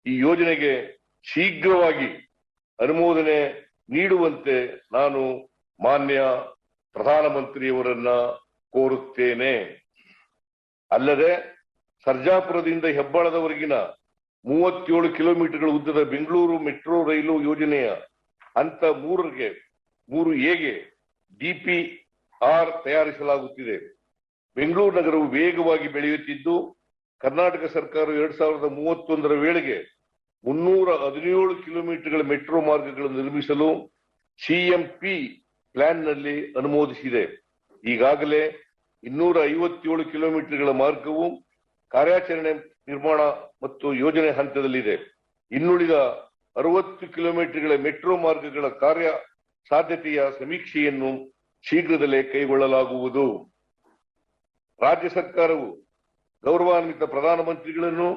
ಈ ಯೋಜನೆಗೆ ಶೀಘ್ರವಾಗಿ ಅನುಮೋದನೆ ನೀಡುವಂತೆ ನಾನು ಮಾನ್ಯ ಪ್ರಧಾನಮಂತ್ರಿಯವರನ್ನ ಕೋರುತ್ತೇನೆ. ಅಲ್ಲದೆ ಸರ್ಜಾಪುರದಿಂದ ಹೆಬ್ಬಾಳದವರೆಗಿನ 37 ಕಿಲೋಮೀಟರ್ಗಳ ಉದ್ದದ ಬೆಂಗಳೂರು ಮೆಟ್ರೋ ರೈಲು ಯೋಜನೆಯ ಹಂತ 3Aಗೆ DPR ತಯಾರಿಸಲಾಗುತ್ತಿದೆ. ಬೆಂಗಳೂರು ನಗರವು ವೇಗವಾಗಿ ಬೆಳೆಯುತ್ತಿದ್ದು ಕರ್ನಾಟಕ ಸರ್ಕಾರ 2031 ವೇಳೆಗೆ 317 ಕಿಲೋಮೀಟರ್ಗಳ ಮೆಟ್ರೋ ಮಾರ್ಗಗಳನ್ನು ನಿರ್ಮಿಸಲು CMP ಪ್ಲಾನ್ನಲ್ಲಿ ಅನುಮೋದಿಸಿದೆ. ಈಗಾಗಲೇ 257 ಕಿಲೋಮೀಟರ್ಗಳ ಮಾರ್ಗವು ಕಾರ್ಯಾಚರಣೆ ನಿರ್ಮಾಣ ಮತ್ತು ಯೋಜನೆ ಹಂತದಲ್ಲಿದೆ. ಇನ್ನುಳಿದ 60 ಕಿಲೋಮೀಟರ್ಗಳ ಮೆಟ್ರೋ ಮಾರ್ಗಗಳ ಕಾರ್ಯ ಸಾಧ್ಯತೆಯ ಸಮೀಕ್ಷೆಯನ್ನು ಶೀಘ್ರದಲ್ಲೇ ಕೈಗೊಳ್ಳಲಾಗುವುದು. ರಾಜ್ಯ ಸರ್ಕಾರವು ಗೌರವಾನ್ವಿತ ಪ್ರಧಾನಮಂತ್ರಿಗಳನ್ನು,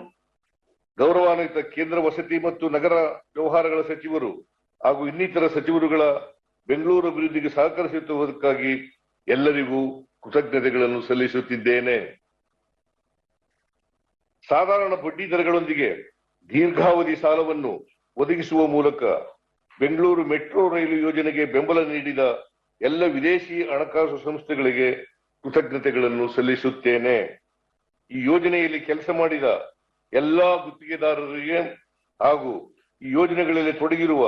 ಗೌರವಾನ್ವಿತ ಕೇಂದ್ರ ವಸತಿ ಮತ್ತು ನಗರ ವ್ಯವಹಾರಗಳ ಸಚಿವರು ಹಾಗೂ ಇನ್ನಿತರ ಸಚಿವರುಗಳ ಬೆಂಗಳೂರು ಅಭಿವೃದ್ಧಿಗೆ ಸಹಕರಿಸುತ್ತಿರುವುದಕ್ಕಾಗಿ ಎಲ್ಲರಿಗೂ ಕೃತಜ್ಞತೆಗಳನ್ನು ಸಲ್ಲಿಸುತ್ತಿದ್ದೇನೆ. ಸಾಧಾರಣ ಬಡ್ಡಿ ದರಗಳೊಂದಿಗೆ ದೀರ್ಘಾವಧಿ ಸಾಲವನ್ನು ಒದಗಿಸುವ ಮೂಲಕ ಬೆಂಗಳೂರು ಮೆಟ್ರೋ ರೈಲು ಯೋಜನೆಗೆ ಬೆಂಬಲ ನೀಡಿದ ಎಲ್ಲ ವಿದೇಶಿ ಹಣಕಾಸು ಸಂಸ್ಥೆಗಳಿಗೆ ಕೃತಜ್ಞತೆಗಳನ್ನು ಸಲ್ಲಿಸುತ್ತೇನೆ. ಈ ಯೋಜನೆಯಲ್ಲಿ ಕೆಲಸ ಮಾಡಿದ ಎಲ್ಲಾ ಗುತ್ತಿಗೆದಾರರಿಗೆ ಹಾಗೂ ಈ ಯೋಜನೆಗಳಲ್ಲಿ ತೊಡಗಿರುವ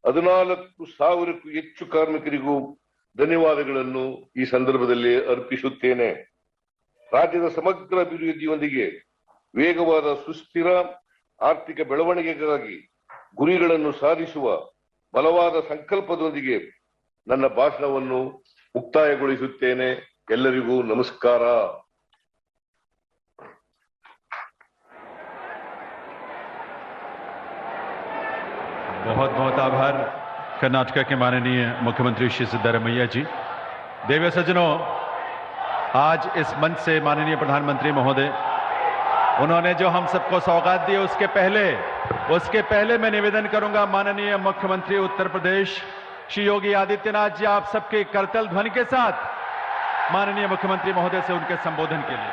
14,000ಕ್ಕೂ ಹೆಚ್ಚು ಕಾರ್ಮಿಕರಿಗೂ ಧನ್ಯವಾದಗಳನ್ನು ಈ ಸಂದರ್ಭದಲ್ಲಿ ಅರ್ಪಿಸುತ್ತೇನೆ. ರಾಜ್ಯದ ಸಮಗ್ರ ಅಭಿವೃದ್ಧಿಯೊಂದಿಗೆ ವೇಗವಾದ ಸುಸ್ಥಿರ ಆರ್ಥಿಕ ಬೆಳವಣಿಗೆಗಾಗಿ ಗುರಿಗಳನ್ನು ಸಾಧಿಸುವ ಬಲವಾದ ಸಂಕಲ್ಪದೊಂದಿಗೆ ನನ್ನ ಭಾಷಣವನ್ನು ಮುಕ್ತಾಯಗೊಳಿಸುತ್ತೇನೆ. ಎಲ್ಲರಿಗೂ ನಮಸ್ಕಾರ. बहुत बहुत आभार कर्नाटक के माननीय मुख्यमंत्री श्री सिद्धरामैया जी। देवी सज्जनों, आज इस मंच से माननीय प्रधानमंत्री महोदय उन्होंने जो हम सबको सौगात दी, उसके पहले मैं निवेदन करूंगा माननीय मुख्यमंत्री उत्तर प्रदेश श्री योगी आदित्यनाथ जी, आप सबके करतल ध्वनि के साथ माननीय मुख्यमंत्री महोदय से उनके संबोधन के लिए।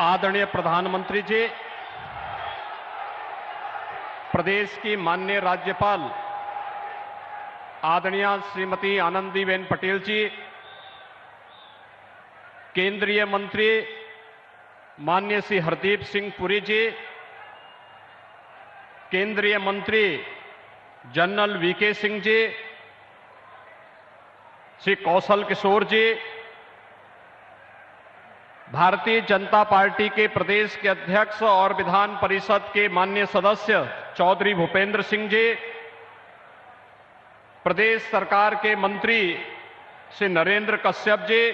आदरणीय प्रधानमंत्री जी, प्रदेश की माननीय राज्यपाल आदरणीय श्रीमती आनंदीबेन पटेल जी, केंद्रीय मंत्री माननीय श्री हरदीप सिंह पुरी जी, केंद्रीय मंत्री जनरल वीके सिंह जी, श्री कौशल किशोर जी, भारतीय जनता पार्टी के प्रदेश के अध्यक्ष और विधान परिषद के माननीय सदस्य चौधरी भूपेंद्र सिंह जी, प्रदेश सरकार के मंत्री श्री नरेंद्र कश्यप जी,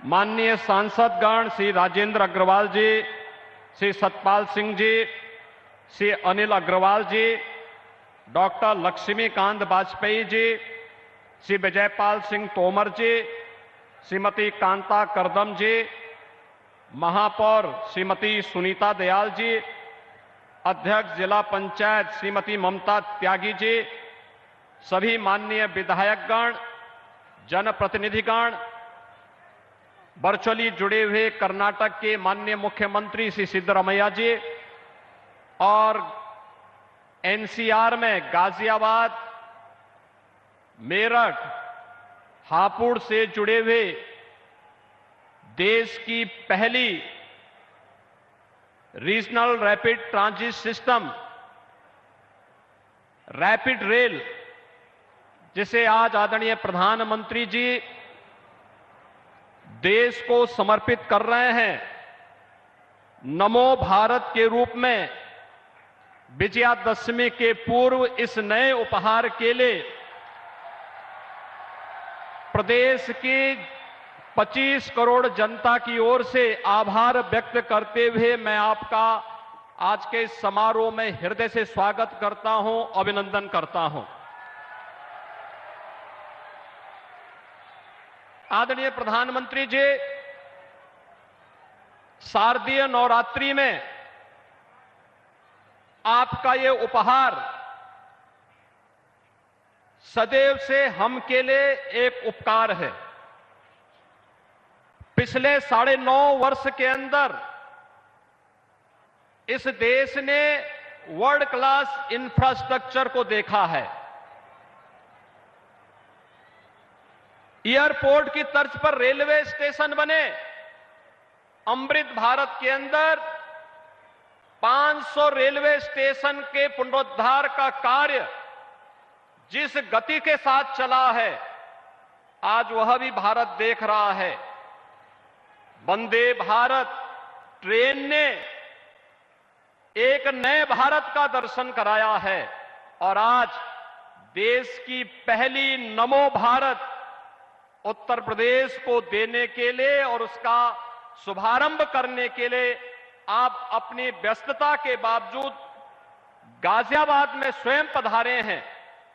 माननीय सांसदगण श्री राजेंद्र अग्रवाल जी, श्री सतपाल सिंह जी, श्री अनिल अग्रवाल जी, डॉक्टर लक्ष्मीकांत वाजपेयी जी, श्री विजयपाल सिंह तोमर जी, श्रीमती कांता करदम जी, महापौर श्रीमती सुनीता दयाल जी, अध्यक्ष जिला पंचायत श्रीमती ममता त्यागी जी, सभी माननीय विधायकगण, जनप्रतिनिधिगण, वर्चुअली जुड़े हुए कर्नाटक के माननीय मुख्यमंत्री श्री सिद्धरामैया जी और एनसीआर में गाजियाबाद, मेरठ, हापुड़ से जुड़े हुए देश की पहली regional rapid transit system rapid rail, जिसे आज आदरणीय प्रधानमंत्री जी देश को समर्पित कर रहे हैं, नमो भारत के रूप में विजयादशमी के पूर्व इस नए उपहार के लिए प्रदेश की 25 करोड़ जनता की ओर से आभार व्यक्त करते हुए मैं आपका आज के इस समारोह में हृदय से स्वागत करता हूं, अभिनंदन करता हूं। आदरणीय प्रधानमंत्री जी, शारदीय नवरात्रि में आपका ये उपहार सदैव से हम के लिए एक उपकार है। पिछले 9.5 वर्ष के अंदर इस देश ने वर्ल्ड क्लास इंफ्रास्ट्रक्चर को देखा है। एयरपोर्ट की तर्ज पर रेलवे स्टेशन बने। अमृत भारत के अंदर 500 रेलवे स्टेशन के पुनरुद्धार का कार्य जिस गति के साथ चला है, आज वह भी भारत देख रहा है। वंदे भारत ट्रेन ने एक नए भारत का दर्शन कराया है और आज देश की पहली नमो भारत उत्तर प्रदेश को देने के लिए और उसका शुभारंभ करने के लिए आप अपनी व्यस्तता के बावजूद गाजियाबाद में स्वयं पधारे हैं।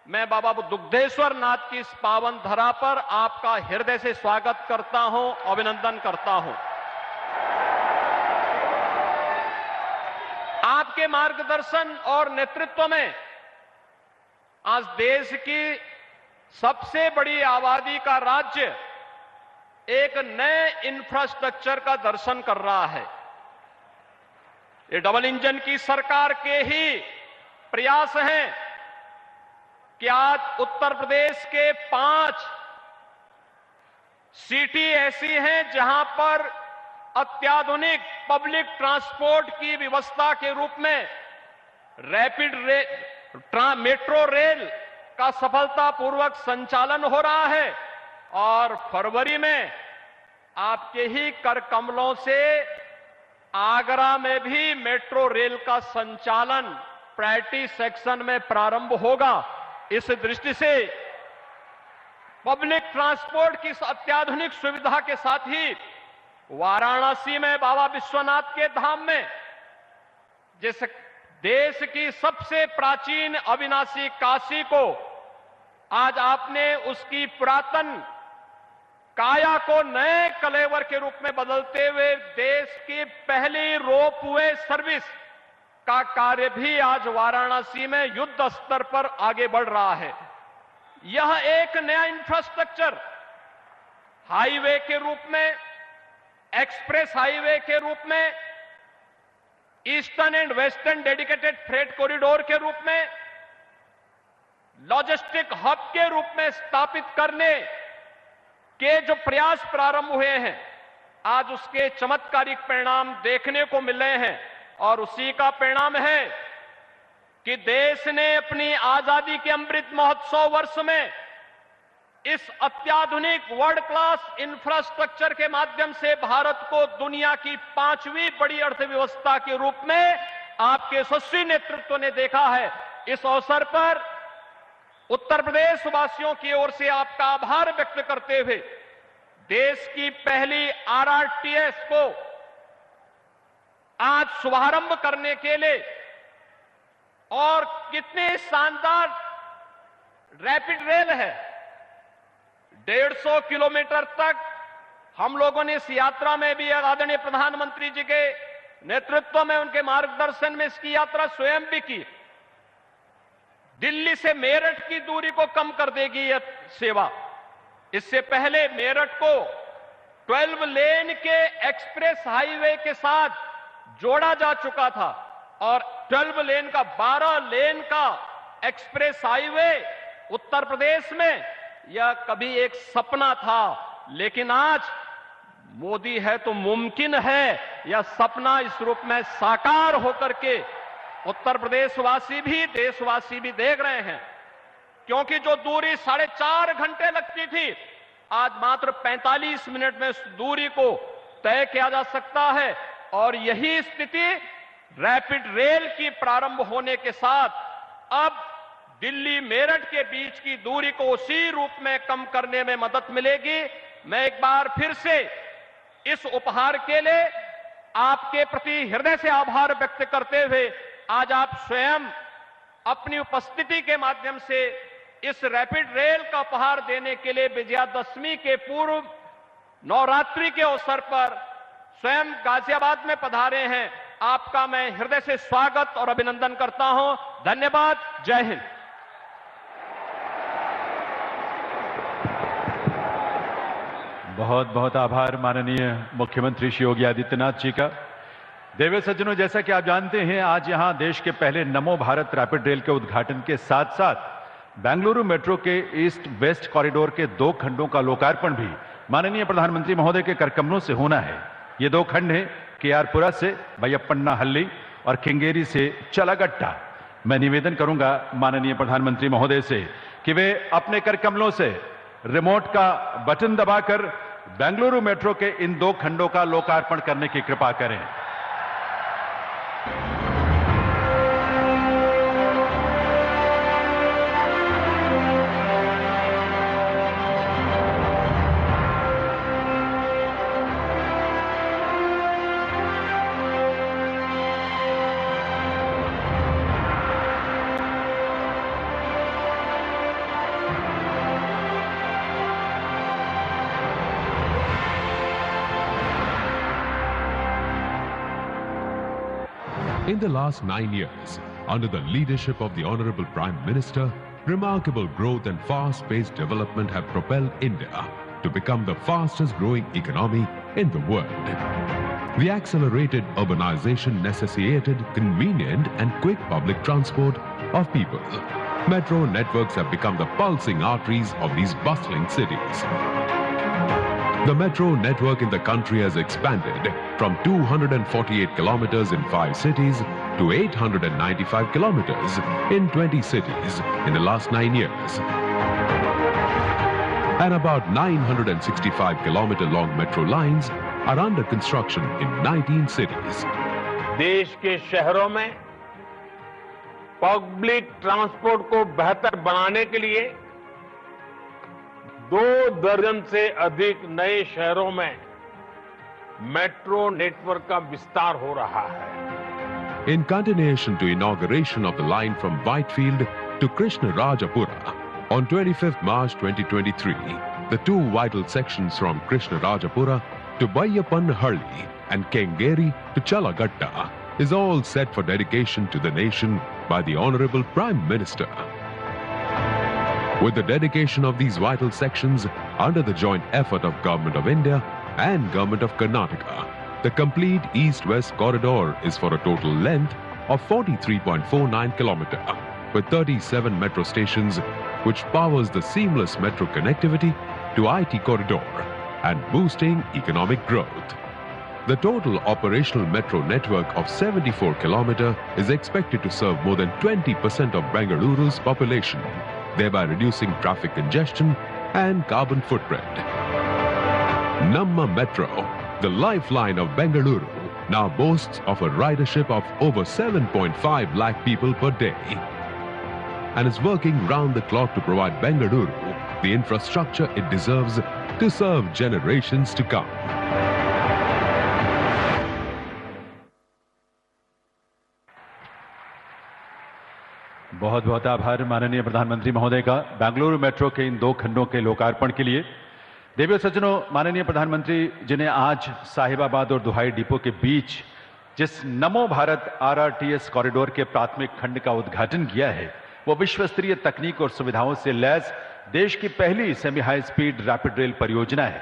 मैं बाबा दुग्धेश्वर नाथ की इस पावन धरा पर आपका हृदय से स्वागत करता हूं, अभिनंदन करता हूं। आपके मार्गदर्शन और नेतृत्व में आज देश की सबसे बड़ी आबादी का राज्य एक नए इंफ्रास्ट्रक्चर का दर्शन कर रहा है। ये डबल इंजन की सरकार के ही प्रयास हैं कि आज उत्तर प्रदेश के 5 सिटी ऐसी हैं जहां पर अत्याधुनिक पब्लिक ट्रांसपोर्ट की व्यवस्था के रूप में रैपिड मेट्रो रेल का सफलतापूर्वक संचालन हो रहा है और फरवरी में आपके ही कर कमलों से आगरा में भी मेट्रो रेल का संचालन प्रायोरिटी सेक्शन में प्रारंभ होगा। इस दृष्टि से पब्लिक ट्रांसपोर्ट की अत्याधुनिक सुविधा के साथ ही वाराणसी में बाबा विश्वनाथ के धाम में जिस देश की सबसे प्राचीन अविनाशी काशी को आज आपने उसकी पुरातन काया को नए कलेवर के रूप में बदलते हुए देश की पहली रोपवे सर्विस का कार्य भी आज वाराणसी में युद्ध स्तर पर आगे बढ़ रहा है। यह एक नया इंफ्रास्ट्रक्चर हाईवे के रूप में, एक्सप्रेस हाईवे के रूप में, eastern and western dedicated freight corridor के रूप में, लॉजिस्टिक हब के रूप में स्थापित करने के जो प्रयास प्रारंभ हुए हैं, आज उसके चमत्कारिक परिणाम देखने को मिल रहे हैं और उसी का परिणाम है कि देश ने अपनी आजादी के अमृत महोत्सव वर्ष में इस अत्याधुनिक वर्ल्ड क्लास इंफ्रास्ट्रक्चर के माध्यम से भारत को दुनिया की 5वीं बड़ी अर्थव्यवस्था के रूप में आपके यशस्वी नेतृत्व ने देखा है। इस अवसर पर उत्तर प्रदेश वासियों की ओर से आपका आभार व्यक्त करते हुए देश की पहली आरआरटीएस को आज शुभारंभ करने के लिए और कितने शानदार रैपिड रेल है। 150 किलोमीटर तक हम लोगों ने इस यात्रा में भी आदरणीय प्रधानमंत्री जी के नेतृत्व में, उनके मार्गदर्शन में इसकी यात्रा स्वयं भी की। दिल्ली से मेरठ की दूरी को कम कर देगी यह सेवा। इससे पहले मेरठ को 12 लेन के एक्सप्रेस हाईवे के साथ जोड़ा जा चुका था और 12 लेन का 12 लेन का एक्सप्रेस हाईवे उत्तर प्रदेश में यह कभी एक सपना था, लेकिन आज मोदी है तो मुमकिन है यह सपना इस रूप में साकार होकर के उत्तर प्रदेशवासी भी, देशवासी भी देख रहे हैं। क्योंकि जो दूरी 4.5 घंटे लगती थी, आज मात्र 45 मिनट में उस दूरी को तय किया जा सकता है। और यही स्थिति रैपिड रेल की प्रारंभ होने के साथ अब दिल्ली मेरठ के बीच की दूरी को उसी रूप में कम करने में मदद मिलेगी। मैं एक बार फिर से इस उपहार के लिए आपके प्रति हृदय से आभार व्यक्त करते हुए आज आप स्वयं अपनी उपस्थिति के माध्यम से इस रैपिड रेल का उपहार देने के लिए विजयादशमी के पूर्व नवरात्रि के अवसर पर स्वयं गाजियाबाद में पधारे हैं। आपका मैं हृदय से स्वागत और अभिनंदन करता हूं। धन्यवाद। जय हिंद। बहुत बहुत आभार माननीय मुख्यमंत्री श्री योगी आदित्यनाथ जी का। देवी सज्जनों, जैसा कि आप जानते हैं, आज यहां देश के पहले नमो भारत रैपिड रेल के उद्घाटन के साथ साथ बेंगलुरु मेट्रो के ईस्ट वेस्ट कॉरिडोर के 2 खंडों का लोकार्पण भी माननीय प्रधानमंत्री महोदय के करकमलों से होना है। ये 2 खंड हैं केआरपुरा से बैयप्पन्नाहल्ली और केंगेरी से चलागट्टा। मैं निवेदन करूंगा माननीय प्रधानमंत्री महोदय से कि वे अपने करकमलों से रिमोट का बटन दबाकर बेंगलुरु मेट्रो के इन 2 खंडों का लोकार्पण करने की कृपा करें। In the last 9 years, under the leadership of the Honorable Prime Minister, remarkable growth and fast-paced development have propelled India to become the fastest growing economy in the world. The accelerated urbanization necessitated convenient and quick public transport of people. Metro networks have become the pulsing arteries of these bustling cities. The metro network in the country has expanded from 248 kilometers in 5 cities to 895 kilometers in 20 cities in the last 9 years. And about 965 kilometer long metro lines are under construction in 19 cities. देश के शहरों में public transport को बेहतर बनाने के लिए 2 दर्जन से अधिक नए शहरों में मेट्रो नेटवर्क का विस्तार हो रहा है। In continuation to inauguration of the line from Whitefield to Krishnarajapura on 25th March 2023, the 2 vital sections from Krishnarajapura to Bayappannahalli and Kengeri to Chalagatta is all set for dedication to the nation by the Honorable Prime Minister. With the dedication of these vital sections under the joint effort of Government of India and Government of Karnataka, the complete east-west corridor is for a total length of 43.49 km with 37 metro stations, which powers the seamless metro connectivity to IT corridor and boosting economic growth. The total operational metro network of 74 km is expected to serve more than 20% of Bengaluru's population, thereby reducing traffic congestion and carbon footprint. Namma Metro, the lifeline of Bengaluru, now boasts of a ridership of over 7.5 lakh people per day and is working round the clock to provide Bengaluru the infrastructure it deserves to serve generations to come. बहुत बहुत आभार माननीय प्रधानमंत्री महोदय का Bengaluru metro के इन 2 खंडों के लोकार्पण के लिए। देवियों सज्जनों, माननीय प्रधानमंत्री जिन्हें आज साहिबाबाद और दुहाई डिपो के बीच जिस नमो भारत आरआरटीएस कॉरिडोर के प्राथमिक खंड का उद्घाटन किया है, वो विश्व स्तरीय तकनीक और सुविधाओं से लैस देश की पहली semi high speed rapid rail परियोजना है।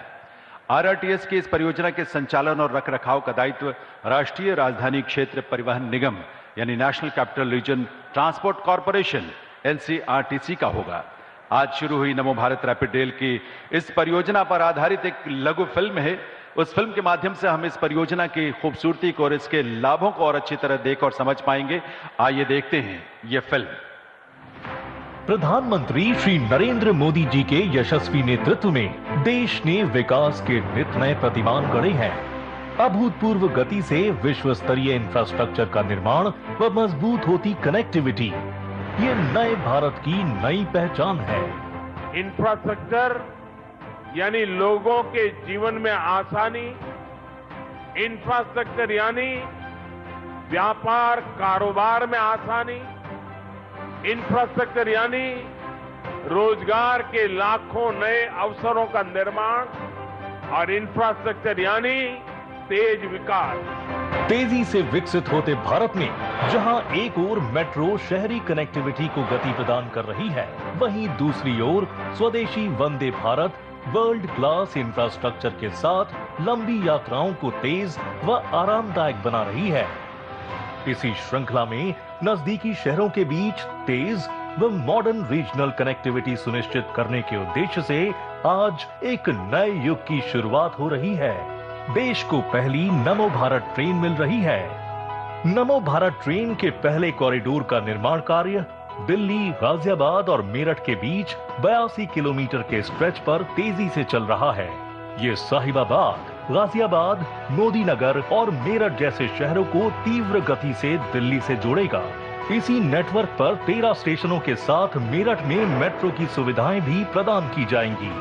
आरआरटीएस की इस परियोजना के संचालन और रखरखाव का दायित्व राष्ट्रीय राजधानी क्षेत्र परिवहन निगम यानी national capital region transport corporation NCRTC का होगा। आज शुरू हुई नमो भारत रैपिड रेल की इस परियोजना पर आधारित एक लघु फिल्म है। उस फिल्म के माध्यम से हम इस परियोजना की खूबसूरती को और इसके लाभों को और अच्छी तरह देख और समझ पाएंगे। आइए देखते हैं ये फिल्म। प्रधानमंत्री श्री नरेंद्र मोदी जी के यशस्वी नेतृत्व में देश ने विकास के नित नए प्रतिमान गढ़े हैं। अभूतपूर्व गति से विश्व स्तरीय इंफ्रास्ट्रक्चर का निर्माण व मजबूत होती कनेक्टिविटी, ये नए भारत की नई पहचान है। इंफ्रास्ट्रक्चर यानी लोगों के जीवन में आसानी, इंफ्रास्ट्रक्चर यानी व्यापार कारोबार में आसानी, इंफ्रास्ट्रक्चर यानी रोजगार के लाखों नए अवसरों का निर्माण और इंफ्रास्ट्रक्चर यानी तेज विकास। तेजी से विकसित होते भारत में जहां एक ओर मेट्रो शहरी कनेक्टिविटी को गति प्रदान कर रही है, वहीं दूसरी ओर स्वदेशी Vande Bharat world class infrastructure के साथ लंबी यात्राओं को तेज व आरामदायक बना रही है। इसी श्रृंखला में नजदीकी शहरों के बीच तेज व मॉडर्न रीजनल कनेक्टिविटी सुनिश्चित करने के उद्देश्य से आज एक नए युग की शुरुआत हो रही है। देश को पहली नमो भारत ट्रेन मिल रही है। नमो भारत ट्रेन के पहले कॉरिडोर का निर्माण कार्य दिल्ली, गाजियाबाद और मेरठ के बीच 82 किलोमीटर के स्ट्रेच पर तेजी से चल रहा है। ये साहिबाबाद, गाजियाबाद, मोदीनगर और मेरठ जैसे शहरों को तीव्र गति से दिल्ली से जोड़ेगा। इसी नेटवर्क पर 13 स्टेशनों के साथ मेरठ में मेट्रो की सुविधाएं भी प्रदान की जाएंगी।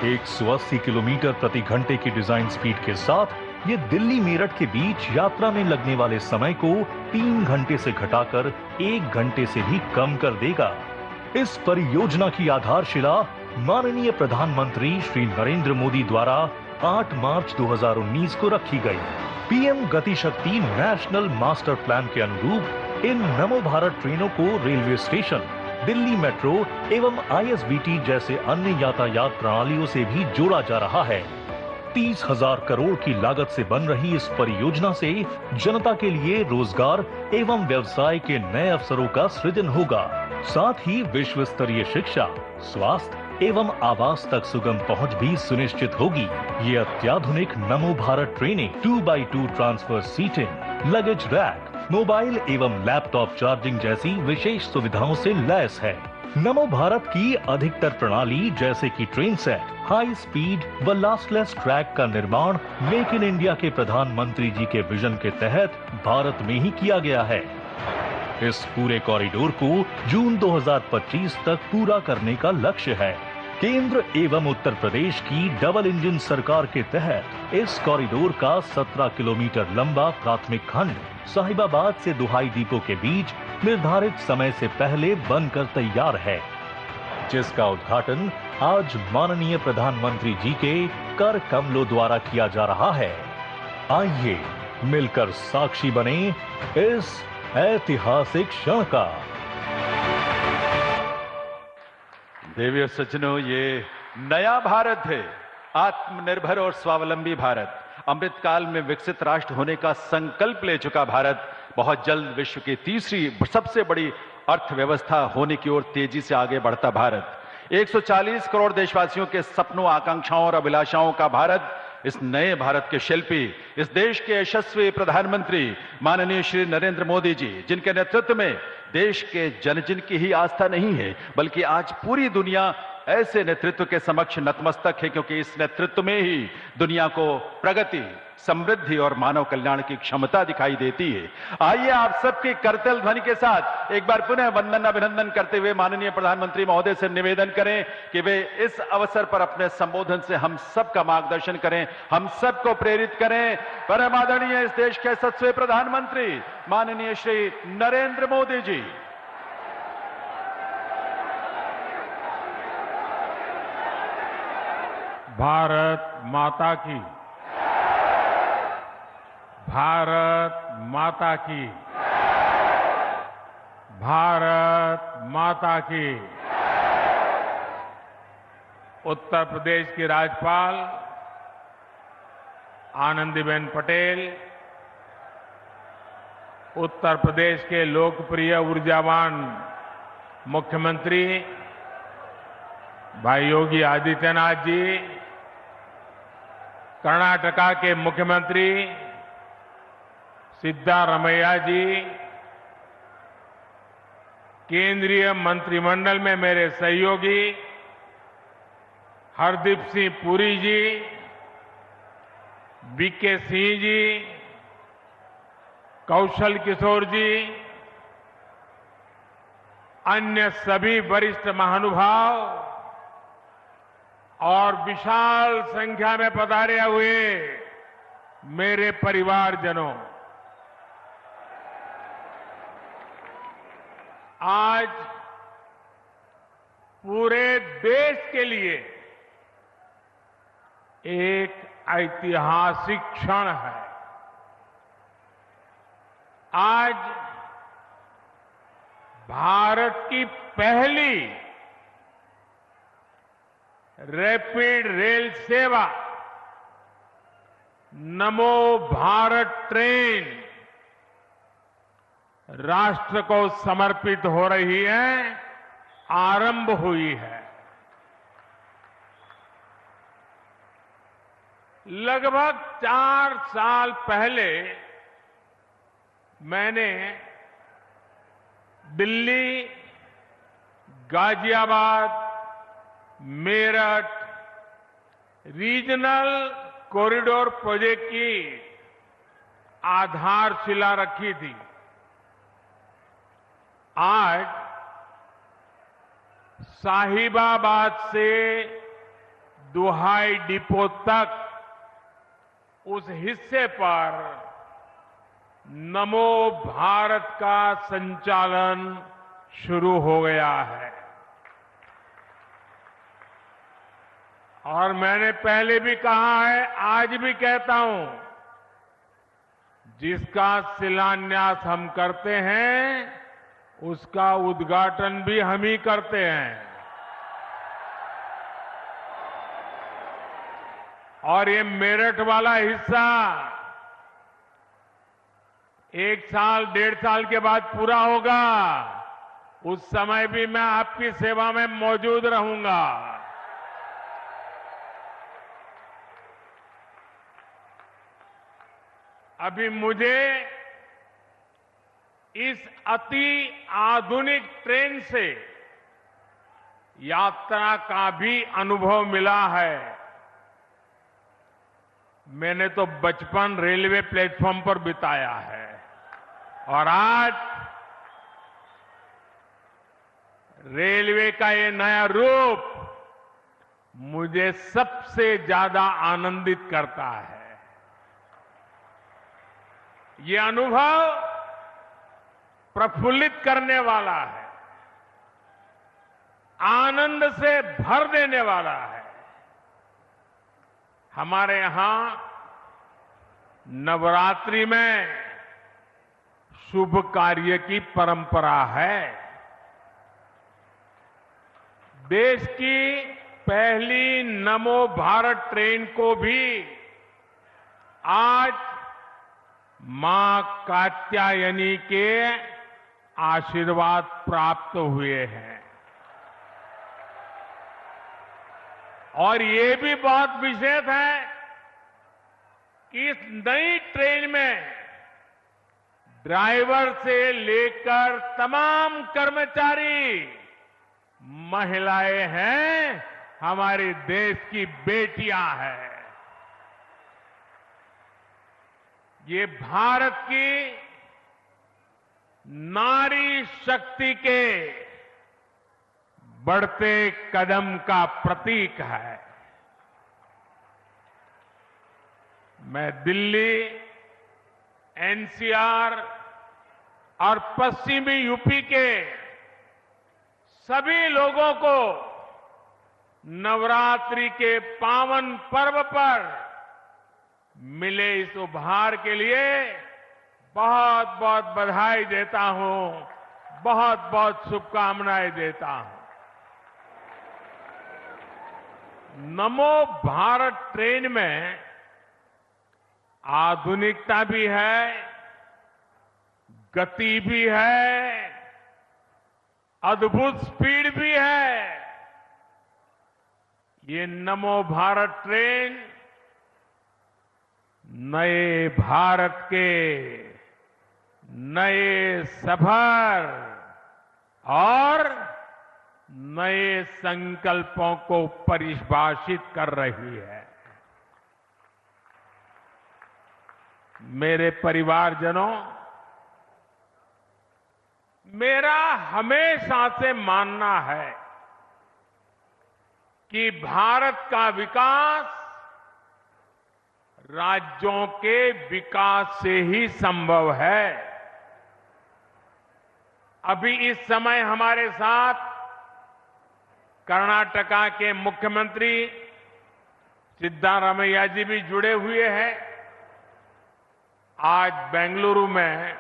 180 किलोमीटर प्रति घंटे की डिजाइन स्पीड के साथ ये दिल्ली मेरठ के बीच यात्रा में लगने वाले समय को 3 घंटे से घटाकर 1 घंटे से भी कम कर देगा। इस परियोजना की आधारशिला माननीय प्रधानमंत्री श्री नरेंद्र मोदी द्वारा 8 मार्च 2019 को रखी गई। पीएम गति शक्ति नेशनल मास्टर प्लान के अनुरूप इन नमो भारत ट्रेनों को रेलवे स्टेशन, दिल्ली मेट्रो एवं आईएसबीटी जैसे अन्य यातायात प्रणालियों से भी जोड़ा जा रहा है। 30,000 करोड़ की लागत से बन रही इस परियोजना से जनता के लिए रोजगार एवं व्यवसाय के नए अवसरों का सृजन होगा। साथ ही विश्व स्तरीय शिक्षा, स्वास्थ्य एवं आवास तक सुगम पहुंच भी सुनिश्चित होगी। ये अत्याधुनिक नमो भारत ट्रेनें 2x2 transfer seating, luggage rack, mobile एवं लैपटॉप चार्जिंग जैसी विशेष सुविधाओं से लैस है। नमो भारत की अधिकतर प्रणाली जैसे कि ट्रेन सेट, हाई स्पीड व लॉसलेस ट्रैक का निर्माण मेक इन इंडिया के प्रधानमंत्री जी के विजन के तहत भारत में ही किया गया है। इस पूरे कॉरिडोर को जून 2025 तक पूरा करने का लक्ष्य है। केंद्र एवं उत्तर प्रदेश की डबल इंजन सरकार के तहत इस कॉरिडोर का 17 किलोमीटर लंबा प्राथमिक खंड साहिबाबाद से दुहाई डिपो के बीच निर्धारित समय से पहले बनकर तैयार है, जिसका उद्घाटन आज माननीय प्रधानमंत्री जी के कर कमलों द्वारा किया जा रहा है। आइए मिलकर साक्षी बने इस ऐतिहासिक क्षण का। देवियों सज्जनों, ये नया भारत है, आत्मनिर्भर और स्वावलंबी भारत, अमृतकाल में विकसित राष्ट्र होने का संकल्प ले चुका भारत, बहुत जल्द विश्व की तीसरी सबसे बड़ी अर्थव्यवस्था होने की ओर तेजी से आगे बढ़ता भारत, 140 करोड़ देशवासियों के सपनों, आकांक्षाओं और अभिलाषाओं का भारत, इस नए भारत के शिल्पी, इस देश के यशस्वी प्रधानमंत्री माननीय श्री नरेंद्र मोदी जी, जिनके नेतृत्व में देश के जन की ही आस्था नहीं है, बल्कि आज पूरी दुनिया ऐसे नेतृत्व के समक्ष नतमस्तक है, क्योंकि इस नेतृत्व में ही दुनिया को प्रगति, समृद्धि और मानव कल्याण की क्षमता दिखाई देती है। आइए आप सबकी करतल ध्वनि के साथ एक बार पुनः वंदन अभिनंदन करते हुए माननीय प्रधानमंत्री महोदय से निवेदन करें कि वे इस अवसर पर अपने संबोधन से हम सबका मार्गदर्शन करें, हम सबको प्रेरित करें। परम आदरणीय इस देश के 7वें प्रधानमंत्री माननीय श्री नरेंद्र मोदी जी। भारत माता की, भारत माता की, भारत माता की। उत्तर प्रदेश की राज्यपाल आनंदीबेन पटेल, उत्तर प्रदेश के लोकप्रिय ऊर्जावान मुख्यमंत्री भाई योगी आदित्यनाथ जी, कर्नाटका के मुख्यमंत्री सिद्धारमैया जी, केंद्रीय मंत्रिमंडल में मेरे सहयोगी हरदीप सिंह पुरी जी, वीके सिंह जी, कौशल किशोर जी, अन्य सभी वरिष्ठ महानुभाव और विशाल संख्या में पधारे हुए मेरे परिवारजनों, आज पूरे देश के लिए एक ऐतिहासिक क्षण है। आज भारत की पहली रैपिड रेल सेवा नमो भारत ट्रेन राष्ट्र को समर्पित हो रही है, आरंभ हुई है। लगभग 4 साल पहले मैंने Delhi, Ghaziabad, Meerut regional corridor project की आधारशिला रखी थी। आज साहिबाबाद से दुहाई डिपो तक उस हिस्से पर नमो भारत का संचालन शुरू हो गया है। और मैंने पहले भी कहा है, आज भी कहता हूं, जिसका शिलान्यास हम करते हैं उसका उद्घाटन भी हम ही करते हैं। और ये मेरठ वाला हिस्सा 1 साल 1.5 साल के बाद पूरा होगा, उस समय भी मैं आपकी सेवा में मौजूद रहूंगा। अभी मुझे इस अति आधुनिक ट्रेन से यात्रा का भी अनुभव मिला है। मैंने तो बचपन रेलवे प्लेटफॉर्म पर बिताया है और आज रेलवे का ये नया रूप मुझे सबसे ज्यादा आनंदित करता है। ये अनुभव प्रफुल्लित करने वाला है, आनंद से भर देने वाला है। हमारे यहां नवरात्रि में शुभ कार्य की परंपरा है। देश की पहली नमो भारत ट्रेन को भी आज मां कात्यायनी के आशीर्वाद प्राप्त हुए हैं। और ये भी बहुत विशेष है कि इस नई ट्रेन में ड्राइवर से लेकर तमाम कर्मचारी महिलाएं हैं, हमारे देश की बेटियां हैं। ये भारत की नारी शक्ति के बढ़ते कदम का प्रतीक है। मैं दिल्ली, एनसीआर और पश्चिमी यूपी के सभी लोगों को नवरात्रि के पावन पर्व पर मिले इस उपहार के लिए बहुत बहुत बधाई देता हूं, बहुत बहुत शुभकामनाएं देता हूं। नमो भारत ट्रेन में आधुनिकता भी है, गति भी है, अद्भुत स्पीड भी है। ये नमो भारत ट्रेन नए भारत के नए सफर और नए संकल्पों को परिभाषित कर रही है। मेरे परिवारजनों, मेरा हमेशा से मानना है कि भारत का विकास राज्यों के विकास से ही संभव है। अभी इस समय हमारे साथ कर्नाटका के मुख्यमंत्री सिद्धारमैया जी भी जुड़े हुए हैं। आज बेंगलुरु में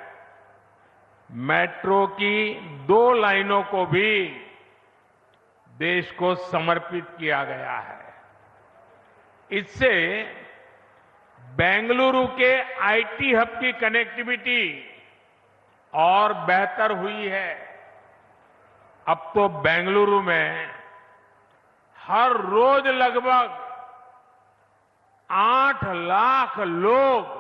मेट्रो की 2 लाइनों को भी देश को समर्पित किया गया है। इससे बेंगलुरु के आईटी हब की कनेक्टिविटी और बेहतर हुई है। अब तो बेंगलुरु में हर रोज लगभग 8 लाख लोग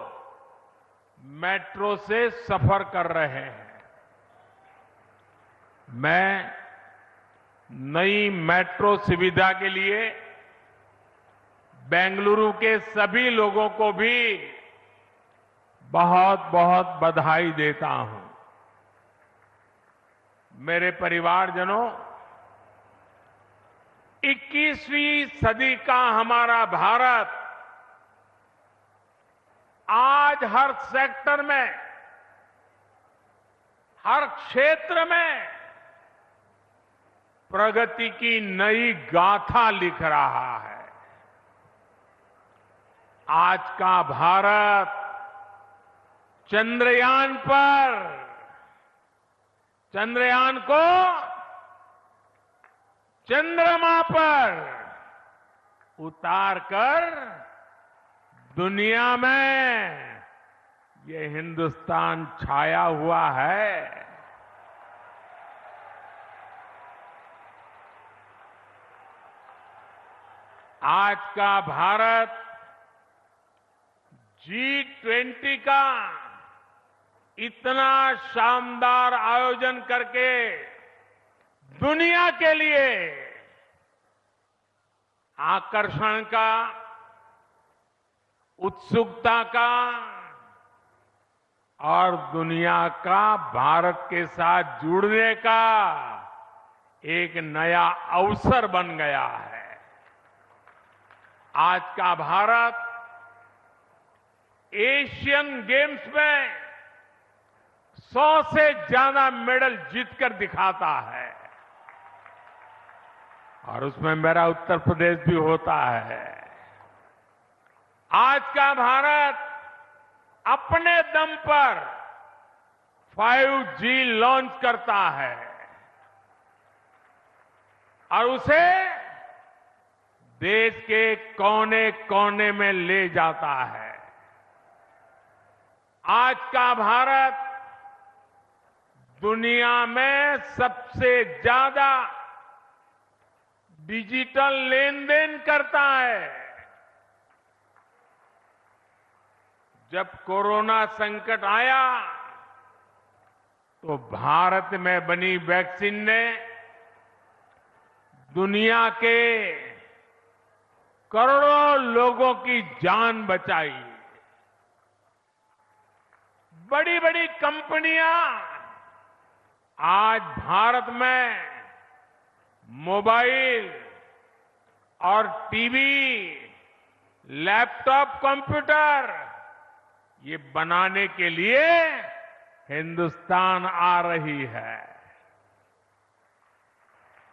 मेट्रो से सफर कर रहे हैं। मैं नई मेट्रो सुविधा के लिए बेंगलुरु के सभी लोगों को भी बहुत बहुत बधाई देता हूं। मेरे परिवारजनों, 21वीं सदी का हमारा भारत आज हर सेक्टर में, हर क्षेत्र में प्रगति की नई गाथा लिख रहा है। आज का भारत चंद्रयान को चंद्रमा पर उतारकर दुनिया में ये हिंदुस्तान छाया हुआ है। आज का भारत G20 का इतना शानदार आयोजन करके दुनिया के लिए आकर्षण का, उत्सुकता का और दुनिया का भारत के साथ जुड़ने का एक नया अवसर बन गया है। आज का भारत एशियन गेम्स में 100 से ज्यादा मेडल जीतकर दिखाता है और उसमें मेरा उत्तर प्रदेश भी होता है। आज का भारत अपने दम पर 5G लॉन्च करता है और उसे देश के कोने कोने में ले जाता है। आज का भारत दुनिया में सबसे ज्यादा डिजिटल लेन देन करता है। जब कोरोना संकट आया तो भारत में बनी वैक्सीन ने दुनिया के करोड़ों लोगों की जान बचाई। बड़ी बड़ी कंपनियां आज भारत में मोबाइल और टीवी, लैपटॉप, कंप्यूटर ये बनाने के लिए हिंदुस्तान आ रही है।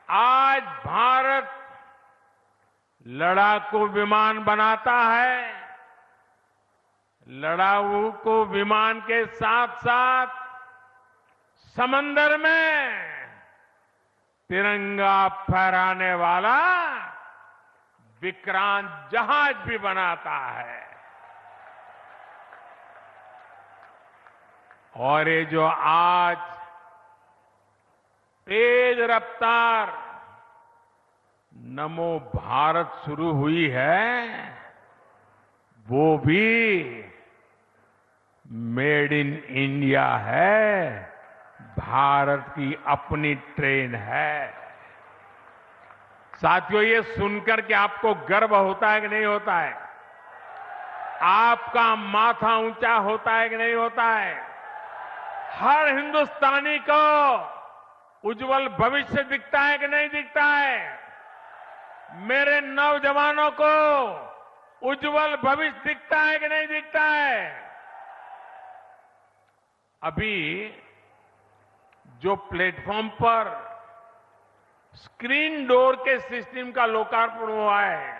आज भारत लड़ाकू विमान बनाता है। लड़ाकू विमान के साथ साथ समंदर में तिरंगा फहराने वाला विक्रांत जहाज भी बनाता है। और ये जो आज तेज रफ्तार नमो भारत शुरू हुई है, वो भी मेड इन इंडिया है, भारत की अपनी ट्रेन है। साथियों, ये सुनकर के आपको गर्व होता है कि नहीं होता है? आपका माथा ऊंचा होता है कि नहीं होता है? हर हिंदुस्तानी को उज्जवल भविष्य दिखता है कि नहीं दिखता है? मेरे नौजवानों को उज्जवल भविष्य दिखता है कि नहीं दिखता है? अभी जो प्लेटफॉर्म पर स्क्रीन डोर के सिस्टम का लोकार्पण हुआ है,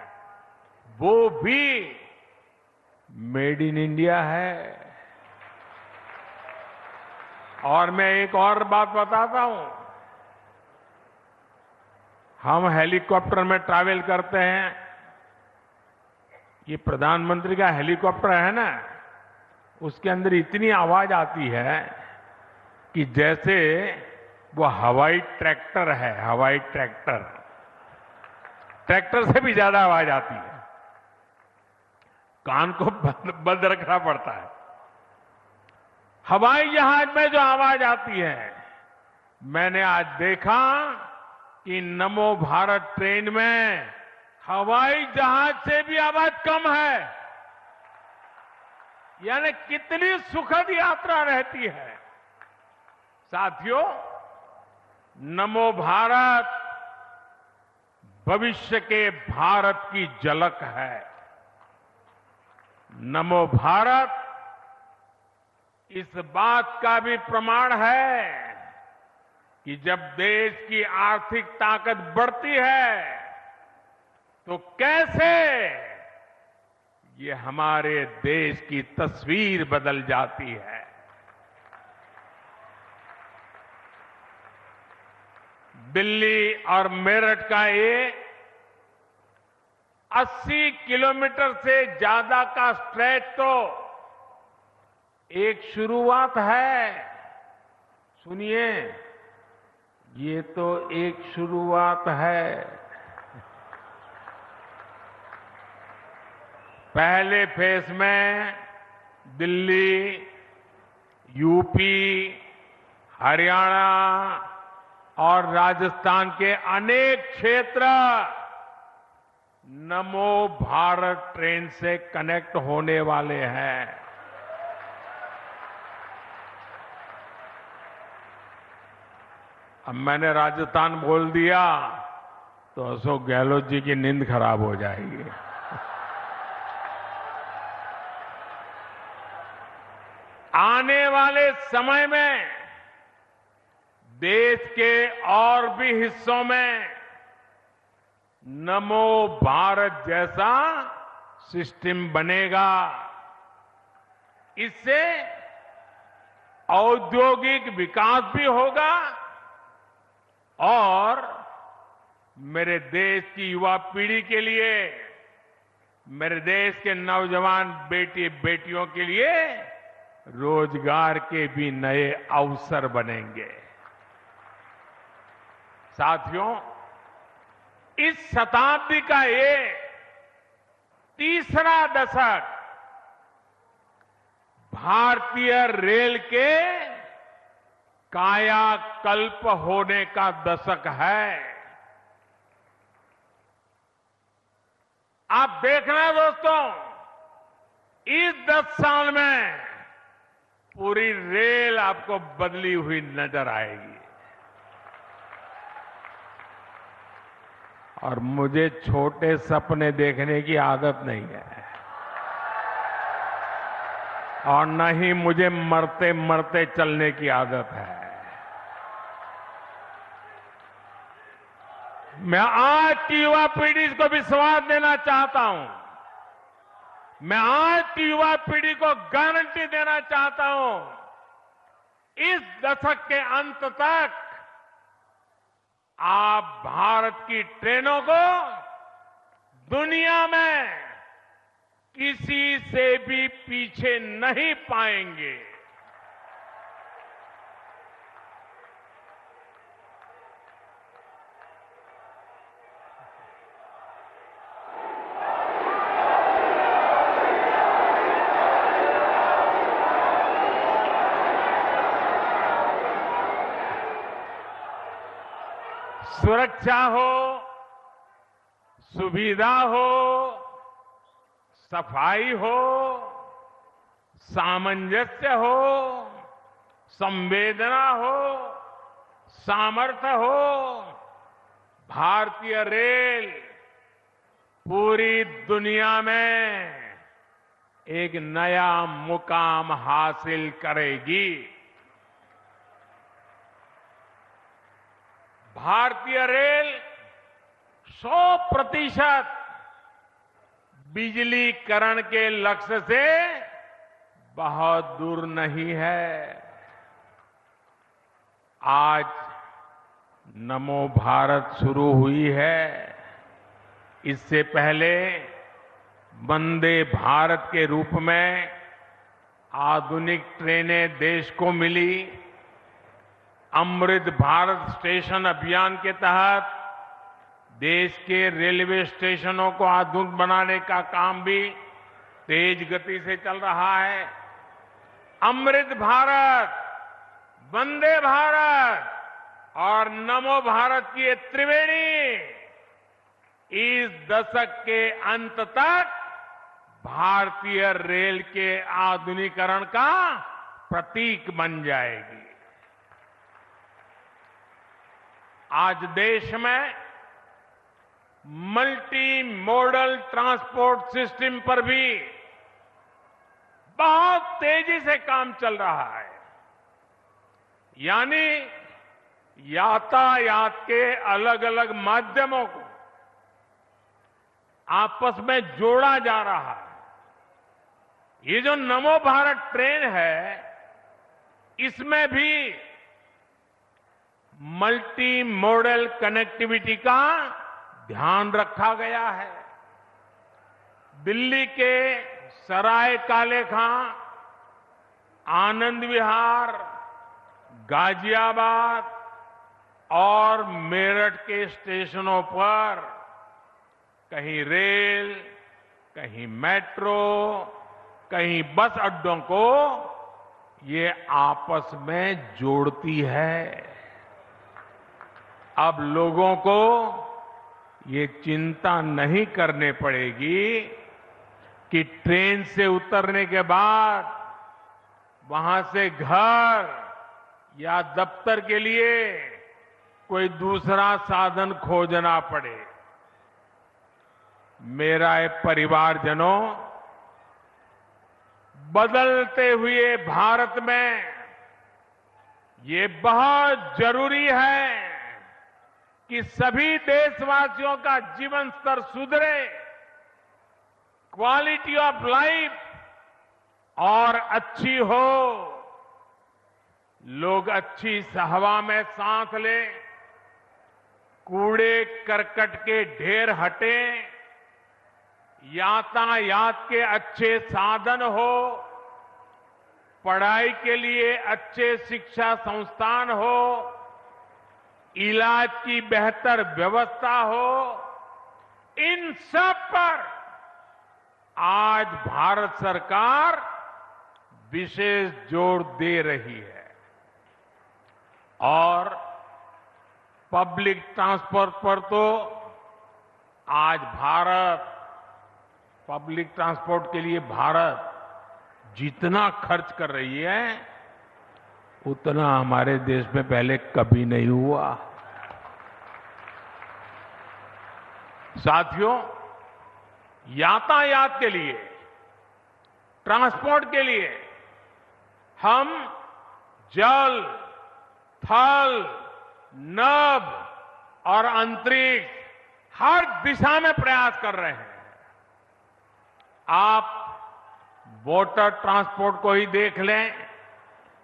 वो भी मेड इन इंडिया है। और मैं एक और बात बताता हूं, हम हेलीकॉप्टर में ट्रैवल करते हैं। ये प्रधानमंत्री का हेलीकॉप्टर है ना, उसके अंदर इतनी आवाज आती है कि जैसे वो हवाई ट्रैक्टर है। हवाई ट्रैक्टर, ट्रैक्टर से भी ज्यादा आवाज आती है। कान को बंद रखना पड़ता है। हवाई जहाज में जो आवाज आती है, मैंने आज देखा कि नमो भारत ट्रेन में हवाई जहाज से भी आवाज कम है। यानी कितनी सुखद यात्रा रहती है। साथियों, नमो भारत भविष्य के भारत की झलक है। नमो भारत इस बात का भी प्रमाण है कि जब देश की आर्थिक ताकत बढ़ती है तो कैसे ये हमारे देश की तस्वीर बदल जाती है। दिल्ली और मेरठ का ये 80 किलोमीटर से ज्यादा का स्ट्रेच तो एक शुरुआत है। सुनिए, ये तो एक शुरुआत है। पहले फेज में दिल्ली, यूपी, हरियाणा और राजस्थान के अनेक क्षेत्र नमो भारत ट्रेन से कनेक्ट होने वाले हैं। अब मैंने राजस्थान बोल दिया तो अशोक गहलोत जी की नींद खराब हो जाएगी। आने वाले समय में देश के और भी हिस्सों में नमो भारत जैसा सिस्टम बनेगा। इससे औद्योगिक विकास भी होगा और मेरे देश की युवा पीढ़ी के लिए, मेरे देश के नौजवान बेटी बेटियों के लिए रोजगार के भी नए अवसर बनेंगे। साथियों, इस शताब्दी का ये तीसरा दशक भारतीय रेल के कायाकल्प होने का दशक है। आप देखना दोस्तों, इस 10 साल में पूरी रेल आपको बदली हुई नजर आएगी। और मुझे छोटे सपने देखने की आदत नहीं है, और न ही मुझे मरते मरते चलने की आदत है। मैं आज की युवा पीढ़ी को विश्वास देना चाहता हूं, मैं आज की युवा पीढ़ी को गारंटी देना चाहता हूं, इस दशक के अंत तक आप भारत की ट्रेनों को दुनिया में किसी से भी पीछे नहीं पाएंगे। सुरक्षा हो, सुविधा हो, सफाई हो, सामंजस्य हो, संवेदना हो, सामर्थ्य हो, भारतीय रेल पूरी दुनिया में एक नया मुकाम हासिल करेगी। भारतीय रेल 100% बिजलीकरण के लक्ष्य से बहुत दूर नहीं है। आज नमो भारत शुरू हुई है, इससे पहले वंदे भारत के रूप में आधुनिक ट्रेनें देश को मिली। अमृत भारत स्टेशन अभियान के तहत देश के रेलवे स्टेशनों को आधुनिक बनाने का काम भी तेज गति से चल रहा है। अमृत भारत, वंदे भारत और नमो भारत की ये त्रिवेणी इस दशक के अंत तक भारतीय रेल के आधुनिकीकरण का प्रतीक बन जाएगी। आज देश में मल्टी मॉडल ट्रांसपोर्ट सिस्टम पर भी बहुत तेजी से काम चल रहा है। यानी यातायात के अलग अलग माध्यमों को आपस में जोड़ा जा रहा है। ये जो नमो भारत ट्रेन है, इसमें भी मल्टी मॉडल कनेक्टिविटी का ध्यान रखा गया है। दिल्ली के सराय काले खां, आनंद विहार, गाजियाबाद और मेरठ के स्टेशनों पर कहीं रेल, कहीं मेट्रो, कहीं बस अड्डों को ये आपस में जोड़ती है। अब लोगों को ये चिंता नहीं करने पड़ेगी कि ट्रेन से उतरने के बाद वहां से घर या दफ्तर के लिए कोई दूसरा साधन खोजना पड़े। मेरा परिवारजनों, बदलते हुए भारत में ये बहुत जरूरी है कि सभी देशवासियों का जीवन स्तर सुधरे, क्वालिटी ऑफ लाइफ और अच्छी हो, लोग अच्छी हवा में सांस लें, कूड़े करकट के ढेर हटें, यातायात के अच्छे साधन हो, पढ़ाई के लिए अच्छे शिक्षा संस्थान हो, इलाज की बेहतर व्यवस्था हो, इन सब पर आज भारत सरकार विशेष जोर दे रही है। और पब्लिक ट्रांसपोर्ट पर तो आज भारत पब्लिक ट्रांसपोर्ट के लिए भारत जितना खर्च कर रही है उतना हमारे देश में पहले कभी नहीं हुआ। साथियों, यातायात के लिए, ट्रांसपोर्ट के लिए हम जल, थल, नभ और अंतरिक्ष हर दिशा में प्रयास कर रहे हैं। आप वाटर ट्रांसपोर्ट को ही देख लें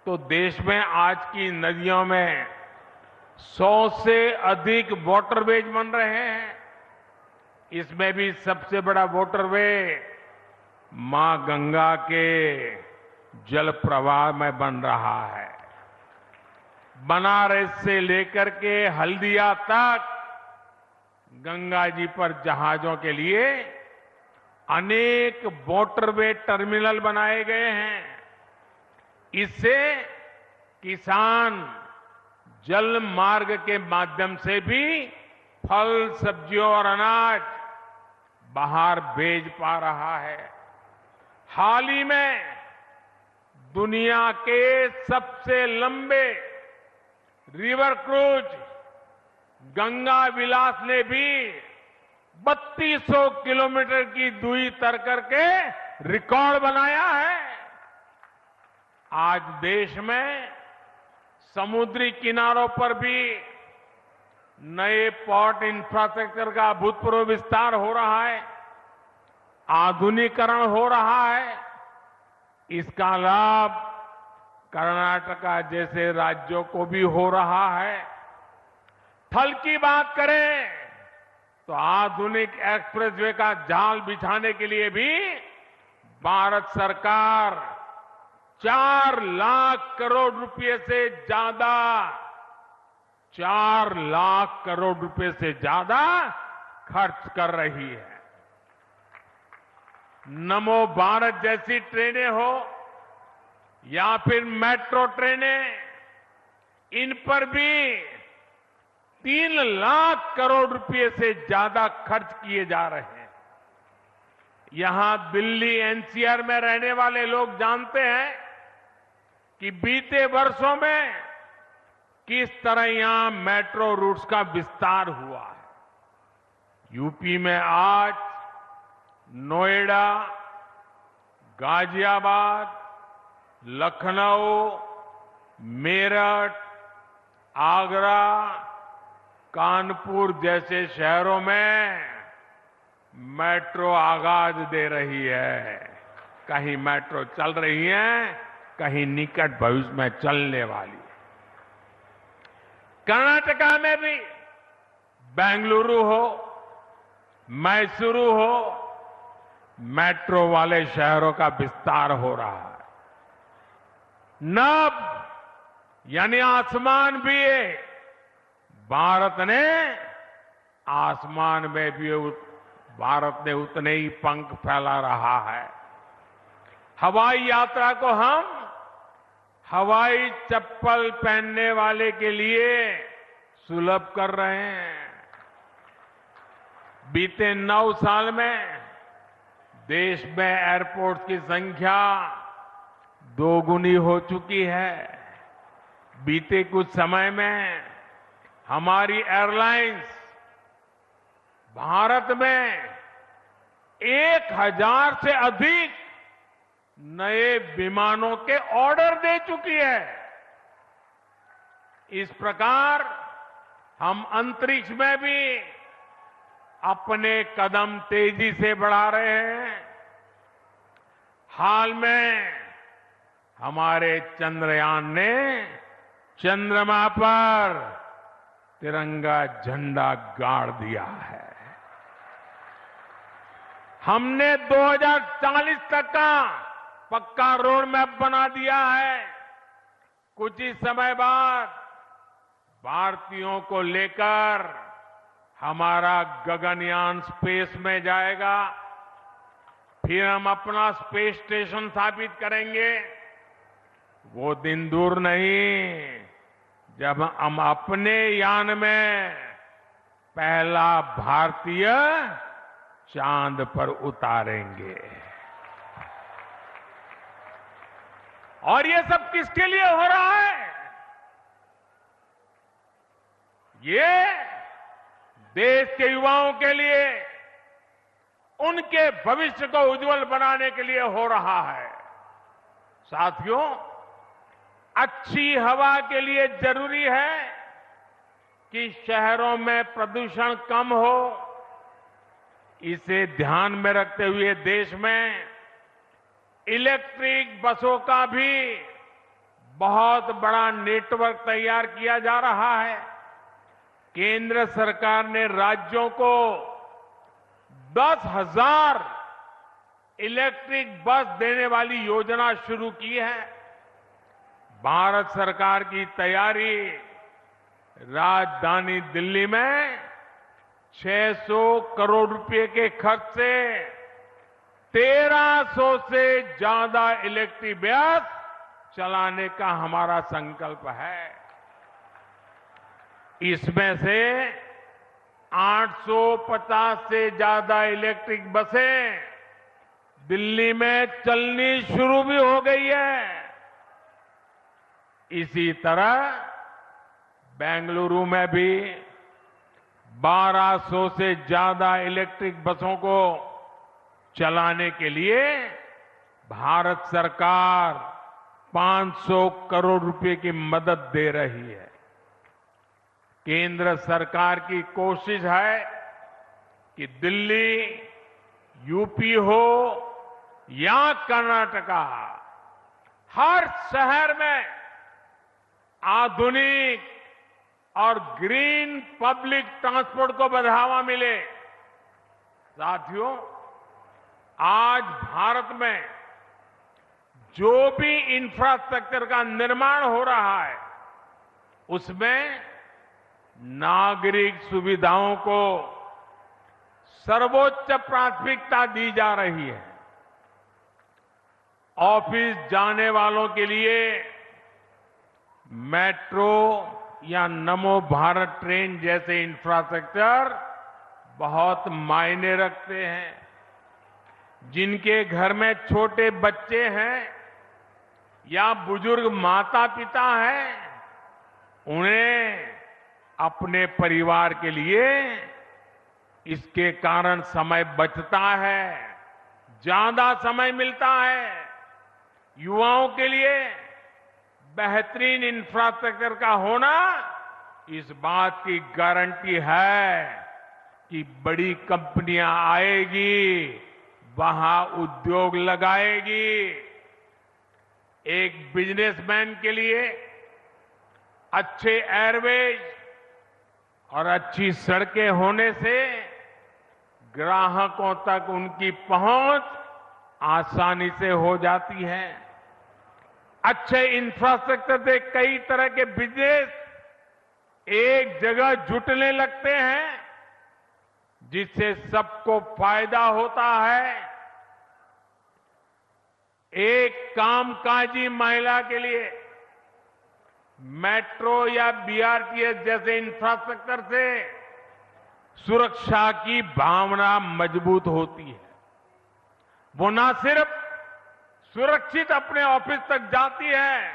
तो देश में आज की नदियों में 100 से अधिक वाटरवेज बन रहे हैं। इसमें भी सबसे बड़ा वाटरवे मां गंगा के जल प्रवाह में बन रहा है। बनारस से लेकर के हल्दिया तक गंगा जी पर जहाजों के लिए अनेक वाटरवे टर्मिनल बनाए गए हैं। इससे किसान जल मार्ग के माध्यम से भी फल, सब्जियों और अनाज बाहर भेज पा रहा है। हाल ही में दुनिया के सबसे लंबे रिवर क्रूज गंगा विलास ने भी 3200 किलोमीटर की दूरी तय करके रिकॉर्ड बनाया है। आज देश में समुद्री किनारों पर भी नए पोर्ट इंफ्रास्ट्रक्चर का अभूतपूर्व विस्तार हो रहा है, आधुनिकीकरण हो रहा है। इसका लाभ कर्नाटका जैसे राज्यों को भी हो रहा है। थल की बात करें तो आधुनिक एक्सप्रेसवे का जाल बिछाने के लिए भी भारत सरकार 4 लाख करोड़ रुपए से ज्यादा 4 लाख करोड़ रुपए से ज्यादा खर्च कर रही है। नमो भारत जैसी ट्रेनें हो या फिर मेट्रो ट्रेनें, इन पर भी 3 लाख करोड़ रुपए से ज्यादा खर्च किए जा रहे हैं। यहां दिल्ली एनसीआर में रहने वाले लोग जानते हैं कि बीते वर्षों में किस तरह यहां मेट्रो रूट्स का विस्तार हुआ है। यूपी में आज नोएडा, गाजियाबाद, लखनऊ, मेरठ, आगरा, कानपुर जैसे शहरों में मेट्रो आगाज दे रही है। कहीं मेट्रो चल रही है, कहीं निकट भविष्य में चलने वाली। कर्नाटका में भी बेंगलुरु हो, मैसूरू हो, मेट्रो वाले शहरों का विस्तार हो रहा है। नभ यानी आसमान भी है। भारत ने आसमान में भी भारत ने उतने ही पंख फैला रहा है। हवाई यात्रा को हम हवाई चप्पल पहनने वाले के लिए सुलभ कर रहे हैं। बीते 9 साल में देश में एयरपोर्ट की संख्या 2 गुनी हो चुकी है। बीते कुछ समय में हमारी एयरलाइंस भारत में 1000 से अधिक नए विमानों के ऑर्डर दे चुकी है। इस प्रकार हम अंतरिक्ष में भी अपने कदम तेजी से बढ़ा रहे हैं। हाल में हमारे चंद्रयान ने चंद्रमा पर तिरंगा झंडा गाड़ दिया है। हमने 2040 तक का पक्का रोड मैप बना दिया है। कुछ ही समय बाद भारतीयों को लेकर हमारा गगनयान स्पेस में जाएगा। फिर हम अपना स्पेस स्टेशन स्थापित करेंगे। वो दिन दूर नहीं जब हम अपने यान में पहला भारतीय चांद पर उतारेंगे। और ये सब किसके लिए हो रहा है? ये देश के युवाओं के लिए, उनके भविष्य को उज्जवल बनाने के लिए हो रहा है। साथियों, अच्छी हवा के लिए जरूरी है कि शहरों में प्रदूषण कम हो। इसे ध्यान में रखते हुए देश में इलेक्ट्रिक बसों का भी बहुत बड़ा नेटवर्क तैयार किया जा रहा है। केंद्र सरकार ने राज्यों को 10,000 इलेक्ट्रिक बस देने वाली योजना शुरू की है। भारत सरकार की तैयारी, राजधानी दिल्ली में 600 करोड़ रुपए के खर्च से 1300 से ज्यादा इलेक्ट्रिक बस चलाने का हमारा संकल्प है। इसमें से 850 से ज्यादा इलेक्ट्रिक बसें दिल्ली में चलनी शुरू भी हो गई है। इसी तरह बेंगलुरु में भी 1200 से ज्यादा इलेक्ट्रिक बसों को चलाने के लिए भारत सरकार 500 करोड़ रुपए की मदद दे रही है। केंद्र सरकार की कोशिश है कि दिल्ली, यूपी हो या कर्नाटका, हर शहर में आधुनिक और ग्रीन पब्लिक ट्रांसपोर्ट को बढ़ावा मिले। साथियों, आज भारत में जो भी इंफ्रास्ट्रक्चर का निर्माण हो रहा है, उसमें नागरिक सुविधाओं को सर्वोच्च प्राथमिकता दी जा रही है। ऑफिस जाने वालों के लिए मेट्रो या नमो भारत ट्रेन जैसे इंफ्रास्ट्रक्चर बहुत मायने रखते हैं। जिनके घर में छोटे बच्चे हैं या बुजुर्ग माता पिता हैं, उन्हें अपने परिवार के लिए इसके कारण समय बचता है, ज्यादा समय मिलता है। युवाओं के लिए बेहतरीन इंफ्रास्ट्रक्चर का होना इस बात की गारंटी है कि बड़ी कंपनियां आएगी, वहां उद्योग लगाएगी। एक बिजनेसमैन के लिए अच्छे एयरवेज और अच्छी सड़कें होने से ग्राहकों तक उनकी पहुंच आसानी से हो जाती है। अच्छे इंफ्रास्ट्रक्चर से कई तरह के बिजनेस एक जगह जुटने लगते हैं, जिससे सबको फायदा होता है। एक कामकाजी महिला के लिए मेट्रो या बीआरटीएस जैसे इंफ्रास्ट्रक्चर से सुरक्षा की भावना मजबूत होती है। वो न सिर्फ सुरक्षित अपने ऑफिस तक जाती है,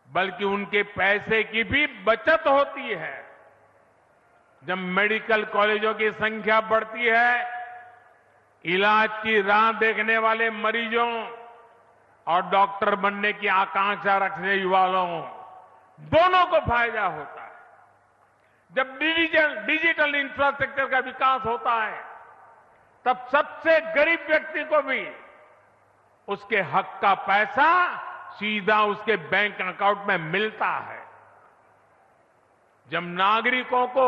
बल्कि उनके पैसे की भी बचत होती है। जब मेडिकल कॉलेजों की संख्या बढ़ती है, इलाज की राह देखने वाले मरीजों और डॉक्टर बनने की आकांक्षा रखने युवाओं दोनों को फायदा होता है। जब डिजिटल इंफ्रास्ट्रक्चर का विकास होता है, तब सबसे गरीब व्यक्ति को भी उसके हक का पैसा सीधा उसके बैंक अकाउंट में मिलता है। जब नागरिकों को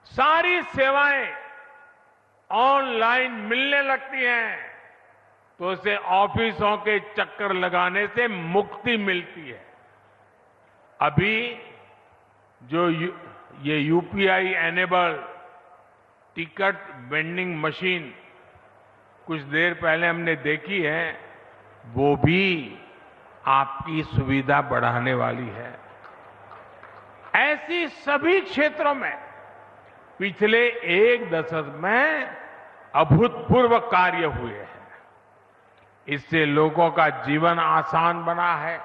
सारी सेवाएं ऑनलाइन मिलने लगती हैं, तो उसे ऑफिसों के चक्कर लगाने से मुक्ति मिलती है। अभी जो ये UPI enable ticket vending machine कुछ देर पहले हमने देखी है, वो भी आपकी सुविधा बढ़ाने वाली है। ऐसी सभी क्षेत्रों में पिछले एक दशक में अभूतपूर्व कार्य हुए हैं। इससे लोगों का जीवन आसान बना है,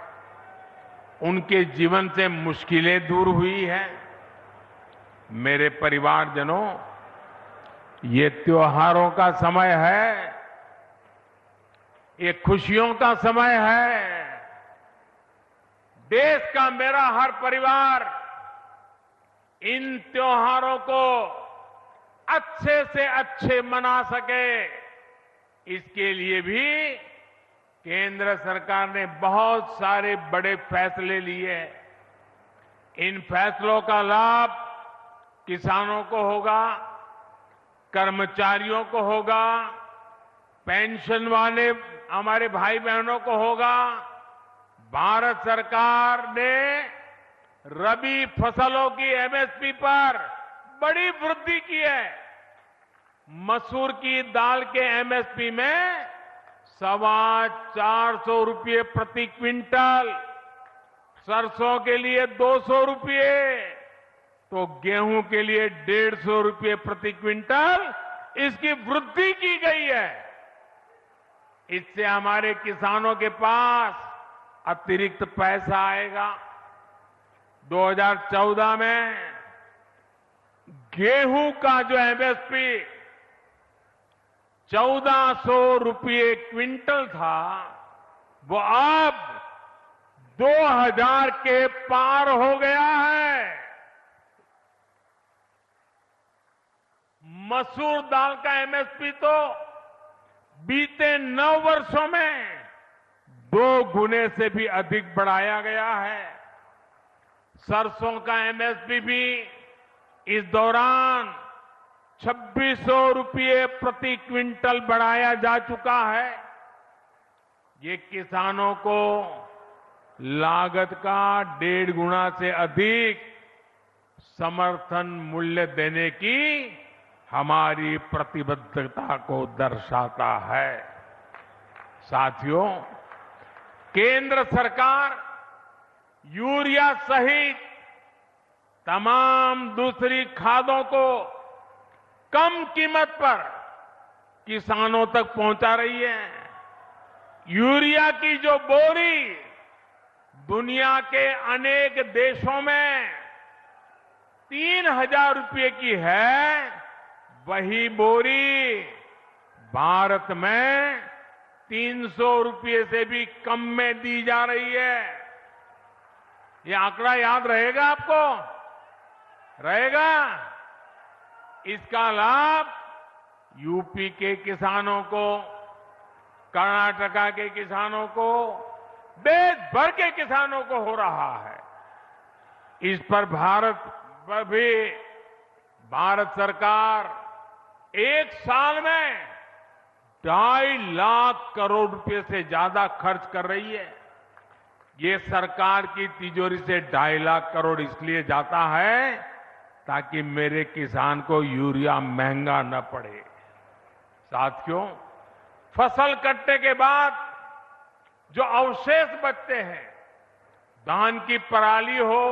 उनके जीवन से मुश्किलें दूर हुई हैं। मेरे परिवारजनों, ये त्योहारों का समय है, ये खुशियों का समय है। देश का मेरा हर परिवार इन त्योहारों को अच्छे से अच्छे मना सके, इसके लिए भी केंद्र सरकार ने बहुत सारे बड़े फैसले लिए हैं। इन फैसलों का लाभ किसानों को होगा, कर्मचारियों को होगा, पेंशन वाले हमारे भाई बहनों को होगा। भारत सरकार ने रबी फसलों की एमएसपी पर बड़ी वृद्धि की है। मसूर की दाल के एमएसपी में 425 रुपये प्रति क्विंटल, सरसों के लिए 200 रुपये, तो गेहूं के लिए 150 रुपये प्रति क्विंटल इसकी वृद्धि की गई है। इससे हमारे किसानों के पास अतिरिक्त पैसा आएगा। 2014 में गेहूं का जो एमएसपी 1400 रुपये क्विंटल था, वो अब 2000 के पार हो गया है। मसूर दाल का एमएसपी तो बीते 9 वर्षों में 2 गुने से भी अधिक बढ़ाया गया है। सरसों का एमएसपी भी इस दौरान 2600 रुपये प्रति क्विंटल बढ़ाया जा चुका है। ये किसानों को लागत का 1.5 गुना से अधिक समर्थन मूल्य देने की हमारी प्रतिबद्धता को दर्शाता है। साथियों, केंद्र सरकार यूरिया सहित तमाम दूसरी खादों को कम कीमत पर किसानों तक पहुंचा रही है। यूरिया की जो बोरी दुनिया के अनेक देशों में 3000 रुपये की है, वही बोरी भारत में 300 रुपये से भी कम में दी जा रही है। ये आंकड़ा याद रहेगा आपको? रहेगा? इसका लाभ यूपी के किसानों को, कर्नाटका के किसानों को, देश भर के किसानों को हो रहा है। इस पर भारत सरकार एक साल में 2.5 लाख करोड़ रुपए से ज्यादा खर्च कर रही है। ये सरकार की तिजोरी से 2.5 लाख करोड़ इसलिए जाता है ताकि मेरे किसान को यूरिया महंगा न पड़े। साथियों, फसल कटने के बाद जो अवशेष बचते हैं, धान की पराली हो,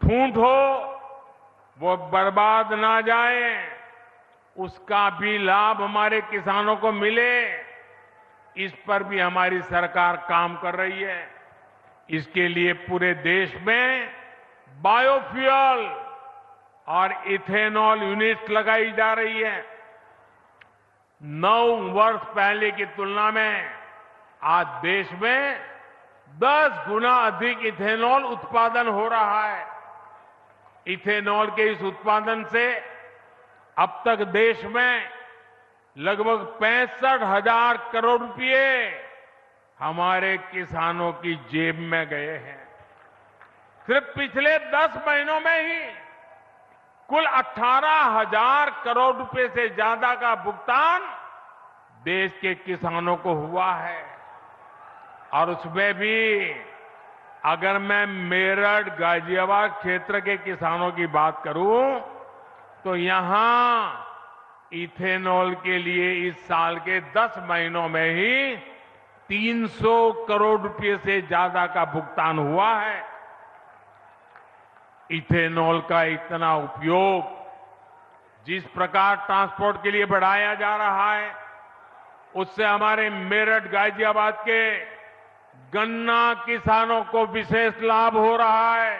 ठूंठ हो, वो बर्बाद ना जाए, उसका भी लाभ हमारे किसानों को मिले, इस पर भी हमारी सरकार काम कर रही है। इसके लिए पूरे देश में बायोफ्यूल और इथेनॉल यूनिट लगाई जा रही है। 9 वर्ष पहले की तुलना में आज देश में 10 गुना अधिक इथेनॉल उत्पादन हो रहा है। इथेनॉल के इस उत्पादन से अब तक देश में लगभग 65,000 करोड़ रुपए हमारे किसानों की जेब में गए हैं। सिर्फ पिछले 10 महीनों में ही कुल 18,000 करोड़ रुपए से ज्यादा का भुगतान देश के किसानों को हुआ है। और उसमें भी अगर मैं मेरठ, गाजियाबाद क्षेत्र के किसानों की बात करूं, तो यहां इथेनॉल के लिए इस साल के 10 महीनों में ही 300 करोड़ रुपए से ज्यादा का भुगतान हुआ है। इथेनॉल का इतना उपयोग जिस प्रकार ट्रांसपोर्ट के लिए बढ़ाया जा रहा है, उससे हमारे मेरठ गाजियाबाद के गन्ना किसानों को विशेष लाभ हो रहा है।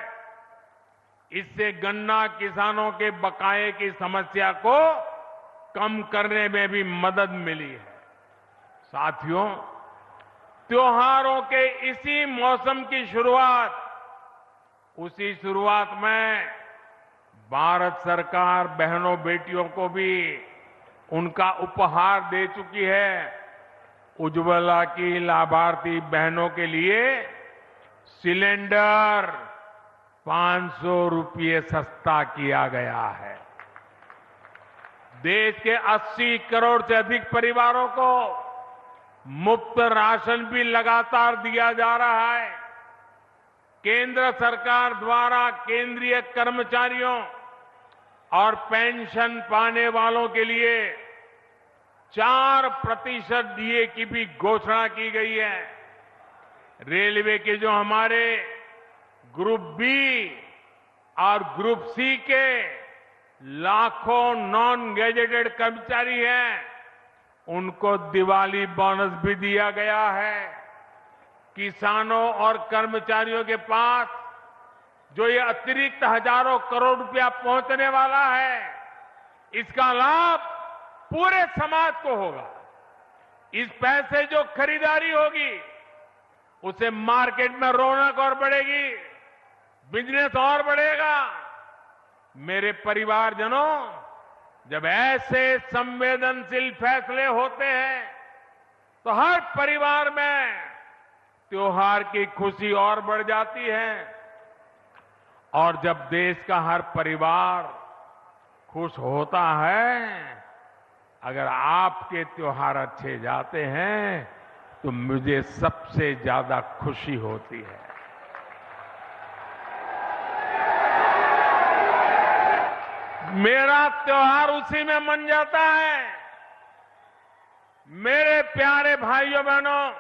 इससे गन्ना किसानों के बकाये की समस्या को कम करने में भी मदद मिली है। साथियों, त्योहारों के इसी मौसम की शुरुआत, उसी शुरुआत में भारत सरकार बहनों बेटियों को भी उनका उपहार दे चुकी है। उज्ज्वला की लाभार्थी बहनों के लिए सिलेंडर 500 रुपये सस्ता किया गया है। देश के 80 करोड़ से अधिक परिवारों को मुफ्त राशन भी लगातार दिया जा रहा है। केंद्र सरकार द्वारा केंद्रीय कर्मचारियों और पेंशन पाने वालों के लिए 4% डीए की भी घोषणा की गई है। रेलवे के जो हमारे ग्रुप बी और ग्रुप सी के लाखों नॉन गैजेटेड कर्मचारी हैं, उनको दिवाली बोनस भी दिया गया है। किसानों और कर्मचारियों के पास जो ये अतिरिक्त हजारों करोड़ रुपया पहुंचने वाला है, इसका लाभ पूरे समाज को होगा। इस पैसे जो खरीदारी होगी, उसे मार्केट में रौनक और बढ़ेगी, बिजनेस और बढ़ेगा। मेरे परिवारजनों, जब ऐसे संवेदनशील फैसले होते हैं तो हर परिवार में त्योहार की खुशी और बढ़ जाती है। और जब देश का हर परिवार खुश होता है, अगर आपके त्योहार अच्छे जाते हैं तो मुझे सबसे ज्यादा खुशी होती है। मेरा त्योहार उसी में मन जाता है। मेरे प्यारे भाइयों बहनों,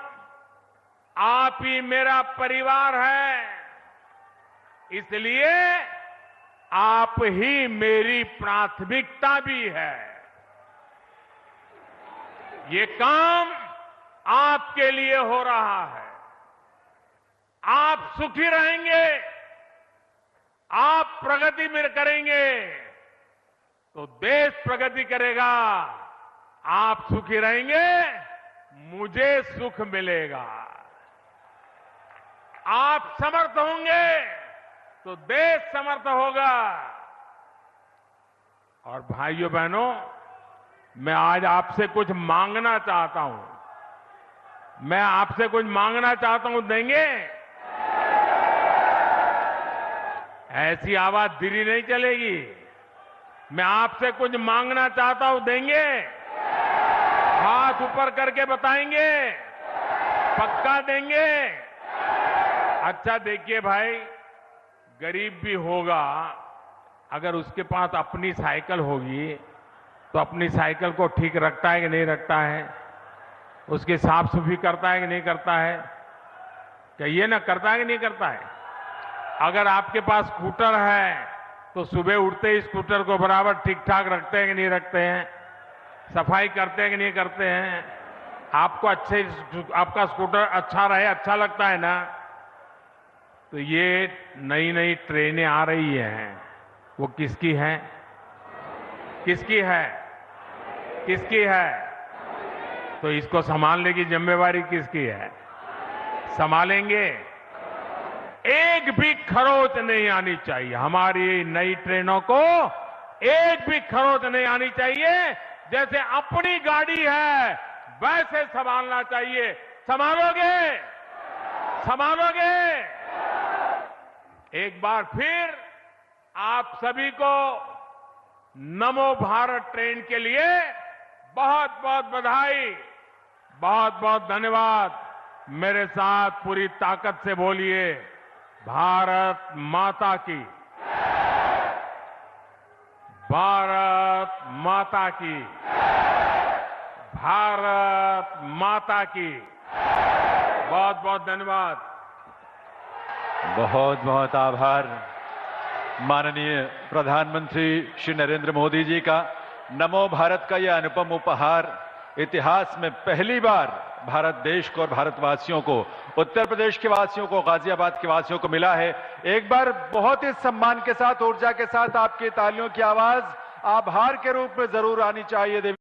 आप ही मेरा परिवार है, इसलिए आप ही मेरी प्राथमिकता भी है। ये काम आपके लिए हो रहा है। आप सुखी रहेंगे, आप प्रगति में करेंगे तो देश प्रगति करेगा। आप सुखी रहेंगे, मुझे सुख मिलेगा। आप समर्थ होंगे तो देश समर्थ होगा। और भाइयों बहनों, मैं आज आपसे कुछ मांगना चाहता हूं। मैं आपसे कुछ मांगना चाहता हूं, देंगे? ऐसी आवाज धीरे नहीं चलेगी। मैं आपसे कुछ मांगना चाहता हूं, देंगे? हाथ ऊपर करके बताएंगे, पक्का देंगे? अच्छा देखिए भाई, गरीब भी होगा, अगर उसके पास अपनी साइकिल होगी तो अपनी साइकिल को ठीक रखता है कि नहीं रखता है? उसकी साफ सफाई करता है कि नहीं करता है? कहिए ना, करता है कि नहीं करता है? अगर आपके पास स्कूटर है तो सुबह उठते ही स्कूटर को बराबर ठीक ठाक रखते हैं कि नहीं रखते हैं? सफाई करते हैं कि नहीं करते हैं? आपको आपका स्कूटर अच्छा रहे, अच्छा लगता है ना? तो ये नई नई ट्रेनें आ रही हैं, वो किसकी हैं? किसकी है? किसकी है? तो इसको संभालने की जिम्मेवारी किसकी है? संभालेंगे? एक भी खरोच नहीं आनी चाहिए। हमारी नई ट्रेनों को एक भी खरोच नहीं आनी चाहिए। जैसे अपनी गाड़ी है वैसे संभालना चाहिए। संभालोगे? संभालोगे? एक बार फिर आप सभी को नमो भारत ट्रेन के लिए बहुत बहुत बधाई, बहुत बहुत धन्यवाद। मेरे साथ पूरी ताकत से बोलिए, भारत माता की, भारत माता की, भारत माता की। बहुत बहुत धन्यवाद। बहुत बहुत आभार। माननीय प्रधानमंत्री श्री नरेंद्र मोदी जी का नमो भारत का यह अनुपम उपहार इतिहास में पहली बार भारत देश को और भारतवासियों को, उत्तर प्रदेश के वासियों को, गाजियाबाद के वासियों को मिला है। एक बार बहुत ही सम्मान के साथ, ऊर्जा के साथ आपकी तालियों की आवाज आभार के रूप में जरूर आनी चाहिए।